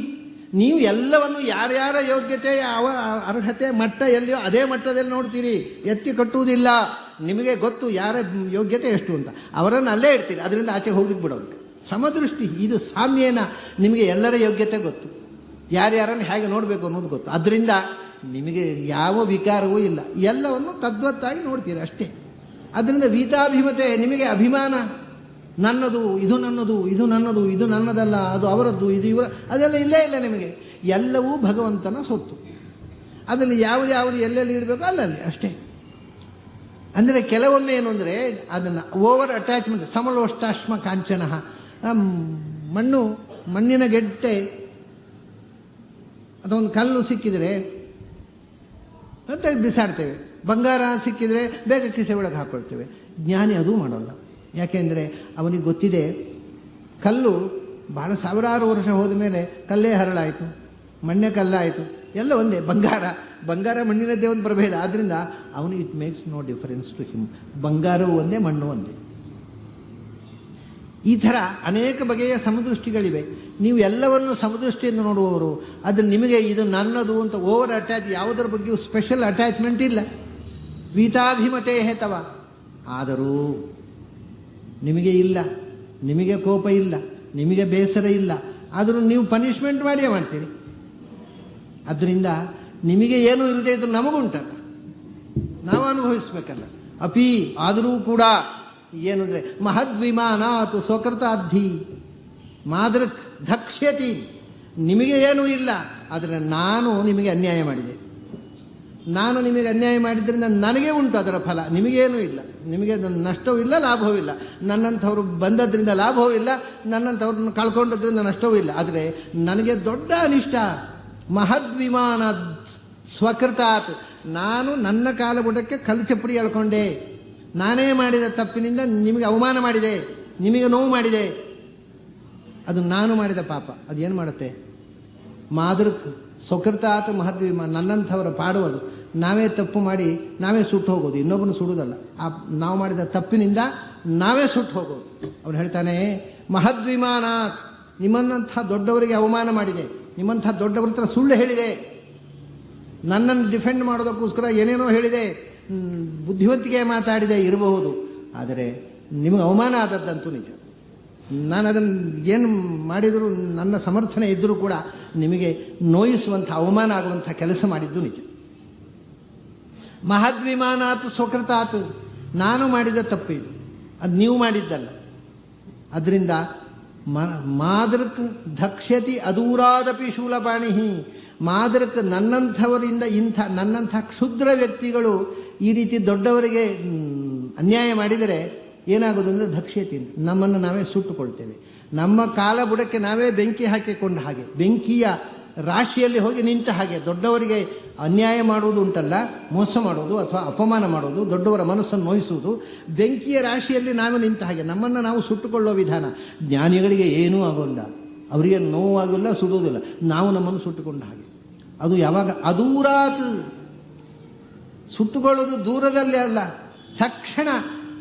ನೀವು ಎಲ್ಲವನ್ನು ಯಾರ್ಯಾರ ಯೋಗ್ಯತೆ, ಯಾವ ಅರ್ಹತೆ ಮಟ್ಟ ಎಲ್ಲಿಯೋ ಅದೇ ಮಟ್ಟದಲ್ಲಿ ನೋಡ್ತೀರಿ, ಎತ್ತಿ ಕಟ್ಟುವುದಿಲ್ಲ. ನಿಮಗೆ ಗೊತ್ತು ಯಾರ ಯೋಗ್ಯತೆ ಎಷ್ಟು ಅಂತ, ಅವರನ್ನು ಅಲ್ಲೇ ಇಡ್ತೀರಿ, ಅದರಿಂದ ಆಚೆ ಹೋಗ್ಲಿಕ್ಕೆ ಬಿಡೋದು. ಸಮದೃಷ್ಟಿ ಇದು ಸಾಮ್ಯೇನ, ನಿಮಗೆ ಎಲ್ಲರ ಯೋಗ್ಯತೆ ಗೊತ್ತು, ಯಾರ್ಯಾರನ್ನು ಹೇಗೆ ನೋಡಬೇಕು ಅನ್ನೋದು ಗೊತ್ತು. ಅದರಿಂದ ನಿಮಗೆ ಯಾವ ವಿಕಾರವೂ ಇಲ್ಲ, ಎಲ್ಲವನ್ನು ತದ್ವತ್ತಾಗಿ ನೋಡ್ತೀರಿ ಅಷ್ಟೇ. ಅದರಿಂದ ವೀತಾಭಿಮತೆ, ನಿಮಗೆ ಅಭಿಮಾನ, ನನ್ನದು, ಇದು ನನ್ನದು, ಇದು ನನ್ನದು, ಇದು ನನ್ನದಲ್ಲ, ಅದು ಅವರದ್ದು, ಇದು ಇವರ, ಅದೆಲ್ಲ ಇಲ್ಲೇ ಇಲ್ಲ ನಿಮಗೆ. ಎಲ್ಲವೂ ಭಗವಂತನ ಸೊತ್ತು. ಅದರಲ್ಲಿ ಯಾವುದು ಎಲ್ಲೆಲ್ಲಿ ಇಡಬೇಕು ಅಲ್ಲಲ್ಲಿ ಅಷ್ಟೇ. ಅಂದರೆ ಕೆಲವೊಮ್ಮೆ ಏನು ಅಂದರೆ ಅದನ್ನು ಓವರ್ ಅಟ್ಯಾಚ್ಮೆಂಟ್. ಸಮಲೋಷ್ಟಾಶ್ಮ ಕಾಂಚನ, ಮಣ್ಣಿನ ಗೆಡ್ಡೆ ಅದೊಂದು ಕಲ್ಲು ಸಿಕ್ಕಿದರೆ ಅಂತ ಬಿಸಾಡ್ತೇವೆ, ಬಂಗಾರ ಸಿಕ್ಕಿದರೆ ಬೇಗ ಕಿಸೆ ಒಳಗೆ ಹಾಕೊಳ್ತೇವೆ. ಜ್ಞಾನಿ ಅದೂ ಮಾಡೋಲ್ಲ. ಯಾಕೆಂದರೆ ಅವನಿಗೆ ಗೊತ್ತಿದೆ ಕಲ್ಲು ಬಹಳ ಸಾವಿರಾರು ವರ್ಷ ಹೋದ ಮೇಲೆ ಕಲ್ಲೇ ಹರಳಾಯಿತು, ಮಣ್ಣೆ ಕಲ್ಲಾಯಿತು, ಎಲ್ಲ ಒಂದೇ. ಬಂಗಾರ ಮಣ್ಣಿನದ್ದೇ ಒಂದು ಪ್ರಭೇದ. ಆದ್ದರಿಂದ ಅವನು it makes no difference to him. ಬಂಗಾರವೂ ಒಂದೇ, ಮಣ್ಣು ಒಂದೇ. ಈ ಥರ ಅನೇಕ ಬಗೆಯ ಸಮದೃಷ್ಟಿಗಳಿವೆ. ನೀವು ಎಲ್ಲವನ್ನು ಸಮದೃಷ್ಟಿಯಿಂದ ನೋಡುವವರು. ಅದು ನಿಮಗೆ ಇದು ನನ್ನದು ಅಂತ ಓವರ್ ಅಟ್ಯಾಚ್, ಯಾವುದರ ಬಗ್ಗೆಯೂ ಸ್ಪೆಷಲ್ ಅಟ್ಯಾಚ್ಮೆಂಟ್ ಇಲ್ಲ. ವೀತಾಭಿಮತೆ ಹೇತವ. ಆದರೂ ನಿಮಗೆ ಇಲ್ಲ, ನಿಮಗೆ ಕೋಪ ಇಲ್ಲ, ನಿಮಗೆ ಬೇಸರ ಇಲ್ಲ, ಆದರೂ ನೀವು ಪನಿಷ್ಮೆಂಟ್ ಮಾಡಿಯೇ ಮಾಡ್ತೀರಿ. ಅದರಿಂದ ನಿಮಗೆ ಏನು ಇರದೇ ಇದ್ರೂ ನಮಗುಂಟಲ್ಲ, ನಾವು ಅನುಭವಿಸ್ಬೇಕಲ್ಲ. ಅಪಿ ಆದರೂ ಕೂಡ ಏನಂದ್ರೆ ಮಹದ್ವಿಮಾನಾತು ಸ್ವಕೃತಾಧಿ ಮಾದೃಕ್ ಧಕ್ಷ್ಯತಿ. ನಿಮಗೆ ಏನೂ ಇಲ್ಲ, ಆದರೆ ನಾನು ನಿಮಗೆ ಅನ್ಯಾಯ ಮಾಡಿದೆ. ನಾನು ನಿಮಗೆ ಅನ್ಯಾಯ ಮಾಡಿದ್ರಿಂದ ನನಗೆ ಉಂಟು ಅದರ ಫಲ, ನಿಮಗೇನೂ ಇಲ್ಲ. ನಿಮಗೆ ನಷ್ಟವೂ ಇಲ್ಲ, ಲಾಭವೂ ಇಲ್ಲ. ನನ್ನಂಥವ್ರು ಬಂದದ್ರಿಂದ ಲಾಭವೂ ಇಲ್ಲ, ನನ್ನಂಥವ್ರನ್ನ ಕಳ್ಕೊಂಡದ್ರಿಂದ ನಷ್ಟವೂ ಇಲ್ಲ. ಆದರೆ ನನಗೆ ದೊಡ್ಡ ಅನಿಷ್ಟ. ಮಹದ್ವಿಮಾನ ಸ್ವಕೃತಾತ್, ನಾನು ನನ್ನ ಕಾಲಬುಡಕ್ಕೆ ಕಲ್ಲು ಚಪ್ಪಡಿ ಎಳ್ಕೊಂಡೆ. ನಾನೇ ಮಾಡಿದ ತಪ್ಪಿನಿಂದ ನಿಮಗೆ ಅವಮಾನ ಮಾಡಿದೆ, ನಿಮಗೆ ನೋವು ಮಾಡಿದೆ. ಅದು ನಾನು ಮಾಡಿದ ಪಾಪ. ಅದೇನು ಮಾಡುತ್ತೆ? ಮಾದೃಕ್ ಸ್ವಕೃತಾತ್ ಮಹದ್ವಿಮಾನ, ನನ್ನಂಥವರ ಪಾಡುವುದು. ನಾವೇ ತಪ್ಪು ಮಾಡಿ ನಾವೇ ಸುಟ್ಟು ಹೋಗೋದು, ಇನ್ನೊಬ್ಬನು ಸುಡುವುದಲ್ಲ. ನಾವು ಮಾಡಿದ ತಪ್ಪಿನಿಂದ ನಾವೇ ಸುಟ್ಟು ಹೋಗೋದು. ಅವನು ಹೇಳ್ತಾನೆ ಮಹದ್ವಿಮಾನಾತ್, ನಿಮ್ಮನ್ನಂಥ ದೊಡ್ಡವರಿಗೆ ಅವಮಾನ ಮಾಡಿದೆ, ನಿಮ್ಮಂಥ ದೊಡ್ಡವರ ಹತ್ರ ಸುಳ್ಳು ಹೇಳಿದೆ, ನನ್ನನ್ನು ಡಿಫೆಂಡ್ ಮಾಡೋದಕ್ಕೋಸ್ಕರ ಏನೇನೋ ಹೇಳಿದೆ, ಬುದ್ಧಿವಂತಿಕೆ ಮಾತಾಡಿದೆ ಇರಬಹುದು. ಆದರೆ ನಿಮಗೆ ಅವಮಾನ ಆದದ್ದಂತೂ ನಿಜ. ನಾನು ಅದನ್ನು ಏನು ಮಾಡಿದರೂ, ನನ್ನ ಸಮರ್ಥನೆ ಇದ್ದರೂ ಕೂಡ ನಿಮಗೆ ನೋಯಿಸುವಂಥ, ಅವಮಾನ ಆಗುವಂಥ ಕೆಲಸ ಮಾಡಿದ್ದು ನಿಜ. ಮಹದ್ವಿಮಾನಾತ್ ಸ್ವಕೃತಾತ್, ನಾನು ಮಾಡಿದ ತಪ್ಪಿದು, ಅದು ನೀವು ಮಾಡಿದ್ದಲ್ಲ. ಅದರಿಂದ ಮಾದೃಕ್ ಧಕ್ಷ್ಯತಿ ಅದೂರಾದಪಿ ಶೂಲಪಾಣಿ. ಮಾದೃಕ್ ನನ್ನಂಥವರಿಂದ ನನ್ನಂಥ ಕ್ಷುದ್ರ ವ್ಯಕ್ತಿಗಳು ಈ ರೀತಿ ದೊಡ್ಡವರಿಗೆ ಅನ್ಯಾಯ ಮಾಡಿದರೆ ಏನಾಗೋದು ಅಂದರೆ ಧಕ್ಷ್ಯತಿ, ನಮ್ಮನ್ನು ನಾವೇ ಸುಟ್ಟುಕೊಳ್ತೇವೆ. ನಮ್ಮ ಕಾಲ ಬುಡಕ್ಕೆ ನಾವೇ ಬೆಂಕಿ ಹಾಕಿಕೊಂಡ ಹಾಗೆ, ಬೆಂಕಿಯ ರಾಶಿಯಲ್ಲಿ ಹೋಗಿ ನಿಂತ ಹಾಗೆ. ದೊಡ್ಡವರಿಗೆ ಅನ್ಯಾಯ ಮಾಡುವುದು ಉಂಟಲ್ಲ, ಮೋಸ ಮಾಡೋದು ಅಥವಾ ಅಪಮಾನ ಮಾಡೋದು, ದೊಡ್ಡವರ ಮನಸ್ಸನ್ನು ನೋಯಿಸುವುದು, ಬೆಂಕಿಯ ರಾಶಿಯಲ್ಲಿ ನಾವೇ ನಿಂತ ಹಾಗೆ ನಮ್ಮನ್ನು ನಾವು ಸುಟ್ಟುಕೊಳ್ಳುವ ವಿಧಾನ. ಜ್ಞಾನಿಗಳಿಗೆ ಏನೂ ಆಗೋಲ್ಲ, ಅವರಿಗೆ ನೋವಾಗಲ್ಲ, ಸುಡುವುದಿಲ್ಲ, ನಾವು ನಮ್ಮನ್ನು ಸುಟ್ಟುಕೊಂಡ ಹಾಗೆ. ಅದು ಯಾವಾಗ ಅದೂರಾತ್, ಸುಟ್ಟುಕೊಳ್ಳೋದು ದೂರದಲ್ಲಿ ಅಲ್ಲ, ತಕ್ಷಣ.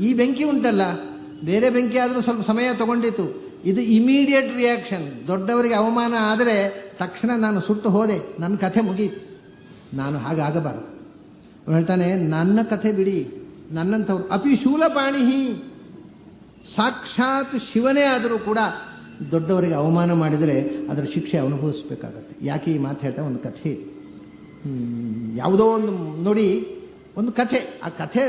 ಈ ಬೆಂಕಿ ಉಂಟಲ್ಲ, ಬೇರೆ ಬೆಂಕಿ ಆದರೂ ಸ್ವಲ್ಪ ಸಮಯ ತಗೊಂಡಿತ್ತು, ಇದು ಇಮಿಡಿಯೇಟ್ ರಿಯಾಕ್ಷನ್. ದೊಡ್ಡವರಿಗೆ ಅವಮಾನ ಆದರೆ ತಕ್ಷಣ ನಾನು ಸುಟ್ಟು ಹೋದೆ, ನನ್ನ ಕಥೆ ಮುಗೀತು. ನಾನು ಹಾಗಾಗಬಾರದು. ಹೇಳ್ತಾನೆ, ನನ್ನ ಕಥೆ ಬಿಡಿ, ನನ್ನಂಥವ್ರು ಅಪಿ ಶೂಲಪಾಣಿ, ಸಾಕ್ಷಾತ್ ಶಿವನೇ ಆದರೂ ಕೂಡ ದೊಡ್ಡವರಿಗೆ ಅವಮಾನ ಮಾಡಿದರೆ ಅದರ ಶಿಕ್ಷೆ ಅನುಭವಿಸ್ಬೇಕಾಗತ್ತೆ. ಯಾಕೆ ಈ ಮಾತು ಹೇಳ್ತಾ, ಒಂದು ಕಥೆ, ಯಾವುದೋ ಒಂದು ನೋಡಿ, ಒಂದು ಕಥೆ, ಆ ಕಥೆ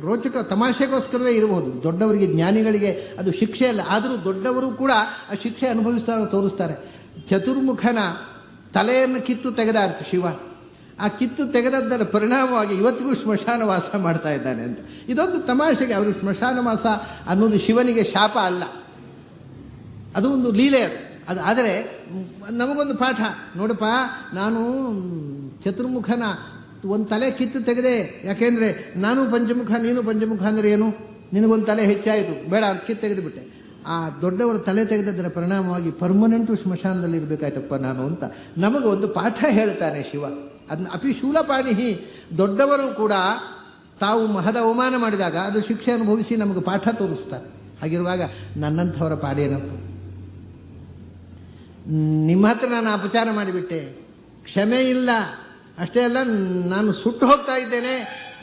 ರೋಚಕ ತಮಾಷೆಗೋಸ್ಕರವೇ ಇರಬಹುದು. ದೊಡ್ಡವರಿಗೆ, ಜ್ಞಾನಿಗಳಿಗೆ ಅದು ಶಿಕ್ಷೆ ಅಲ್ಲ, ಆದರೂ ದೊಡ್ಡವರು ಕೂಡ ಆ ಶಿಕ್ಷೆ ತೋರಿಸ್ತಾರೆ. ಚತುರ್ಮುಖನ ತಲೆಯನ್ನು ಕಿತ್ತು ತೆಗೆದ ಅಂತ ಶಿವ. ಆ ಕಿತ್ತು ತೆಗೆದದ್ದರ ಪರಿಣಾಮವಾಗಿ ಇವತ್ತಿಗೂ ಸ್ಮಶಾನ ವಾಸ ಮಾಡ್ತಾ ಇದ್ದಾನೆ ಅಂತ. ಇದೊಂದು ತಮಾಷೆಗೆ. ಅವರು ಸ್ಮಶಾನ ವಾಸ ಅನ್ನೋದು ಶಿವನಿಗೆ ಶಾಪ ಅಲ್ಲ, ಅದು ಒಂದು ಲೀಲೆ. ಅದು ಆದರೆ ನಮಗೊಂದು ಪಾಠ ನೋಡಪ್ಪ, ನಾನು ಚತುರ್ಮುಖನ ಒಂದು ತಲೆ ಕಿತ್ತು ತೆಗೆದೆ, ಯಾಕೆಂದ್ರೆ ನಾನು ಪಂಚಮುಖ ನೀನು ಪಂಚಮುಖ ಅಂದ್ರೆ ಏನು, ನಿನಗೊಂದು ತಲೆ ಹೆಚ್ಚಾಯಿತು, ಬೇಡ ಅಂತ ಕಿತ್ತು ತೆಗೆದುಬಿಟ್ಟೆ. ಆ ದೊಡ್ಡವರ ತಲೆ ತೆಗೆದದ್ದರ ಪರಿಣಾಮವಾಗಿ ಪರ್ಮನೆಂಟು ಸ್ಮಶಾನದಲ್ಲಿ ಇರಬೇಕಾಯ್ತಪ್ಪ ನಾನು ಅಂತ ನಮಗೆ ಒಂದು ಪಾಠ ಹೇಳ್ತಾನೆ ಶಿವ. ಅದನ್ನ ಅಪಿ ಶೂಲಪಾಣಿ, ದೊಡ್ಡವರು ಕೂಡ ತಾವು ಮಹದ ಅವಮಾನ ಮಾಡಿದಾಗ ಅದು ಶಿಕ್ಷೆ ಅನುಭವಿಸಿ ನಮಗೆ ಪಾಠ ತೋರಿಸ್ತಾರೆ. ಹಾಗಿರುವಾಗ ನನ್ನಂಥವರ ಪಾಡೇನಪ್ಪ, ನಿಮ್ಮ ಹತ್ರ ನಾನು ಅಪಚಾರ ಮಾಡಿಬಿಟ್ಟೆ, ಕ್ಷಮೆ ಇಲ್ಲ, ಅಷ್ಟೇ ಅಲ್ಲ ನಾನು ಸುಟ್ಟು ಹೋಗ್ತಾ ಇದ್ದೇನೆ,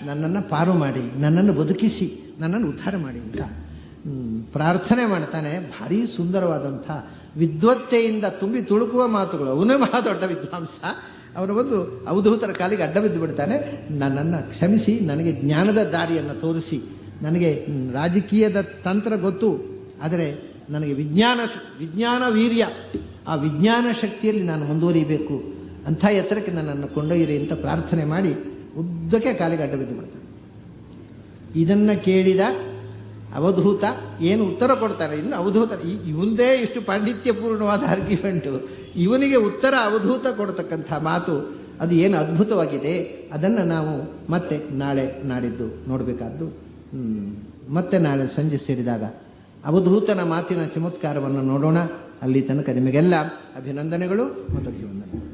ನನ್ನನ್ನು ಪಾರು ಮಾಡಿ, ನನ್ನನ್ನು ಬದುಕಿಸಿ, ನನ್ನನ್ನು ಉದ್ಧಾರ ಮಾಡಿ ಅಂತ ಪ್ರಾರ್ಥನೆ ಮಾಡ್ತಾನೆ. ಭಾರಿ ಸುಂದರವಾದಂಥ ವಿದ್ವತ್ತೆಯಿಂದ ತುಂಬಿ ತುಳುಕುವ ಮಾತುಗಳು. ಅವನೇ ಮಹಾ ದೊಡ್ಡ ವಿದ್ವಾಂಸ. ಅವನ ಒಂದು ಅವಧೂತರ ಕಾಲಿಗೆ ಅಡ್ಡ ಬಿದ್ದು ಬಿಡ್ತಾನೆ. ನನ್ನನ್ನು ಕ್ಷಮಿಸಿ, ನನಗೆ ಜ್ಞಾನದ ದಾರಿಯನ್ನು ತೋರಿಸಿ, ನನಗೆ ರಾಜಕೀಯದ ತಂತ್ರ ಗೊತ್ತು, ಆದರೆ ನನಗೆ ವಿಜ್ಞಾನ ವೀರ್ಯ, ಆ ವಿಜ್ಞಾನ ಶಕ್ತಿಯಲ್ಲಿ ನಾನು ಮುಂದುವರಿಬೇಕು, ಅಂಥ ಎತ್ತರಕ್ಕೆ ನನ್ನನ್ನು ಕೊಂಡೊಯ್ಯಿರಿ ಅಂತ ಪ್ರಾರ್ಥನೆ ಮಾಡಿ ಉದ್ದಕ್ಕೆ ಕಾಲಿಗೆ ಅಡ್ಡ ಬಿದ್ದು ಬಿಡ್ತಾನೆ. ಇದನ್ನು ಕೇಳಿದ ಅವಧೂತ ಏನು ಉತ್ತರ ಕೊಡ್ತಾರೆ, ಇನ್ನು ಅವಧೂತ ಇವಂದೇ ಇಷ್ಟು ಪಾಂಡಿತ್ಯಪೂರ್ಣವಾದ ಆರ್ಗ್ಯುಮೆಂಟು, ಇವನಿಗೆ ಉತ್ತರ ಅವಧೂತ ಕೊಡ್ತಕ್ಕಂಥ ಮಾತು, ಅದು ಏನು ಅದ್ಭುತವಾಗಿದೆ. ಅದನ್ನು ನಾವು ಮತ್ತೆ ನಾಳೆ ನಾಡಿದ್ದು ನೋಡಬೇಕಾದ್ದು. ಮತ್ತೆ ನಾಳೆ ಸಂಜೆ ಸೇರಿದಾಗ ಅವಧೂತನ ಮಾತಿನ ಚಮತ್ಕಾರವನ್ನು ನೋಡೋಣ. ಅಲ್ಲಿ ತನಕ ನಿಮಗೆಲ್ಲ ಅಭಿನಂದನೆಗಳು ಮತ್ತು ಅಭಿವಂದನೆಗಳು.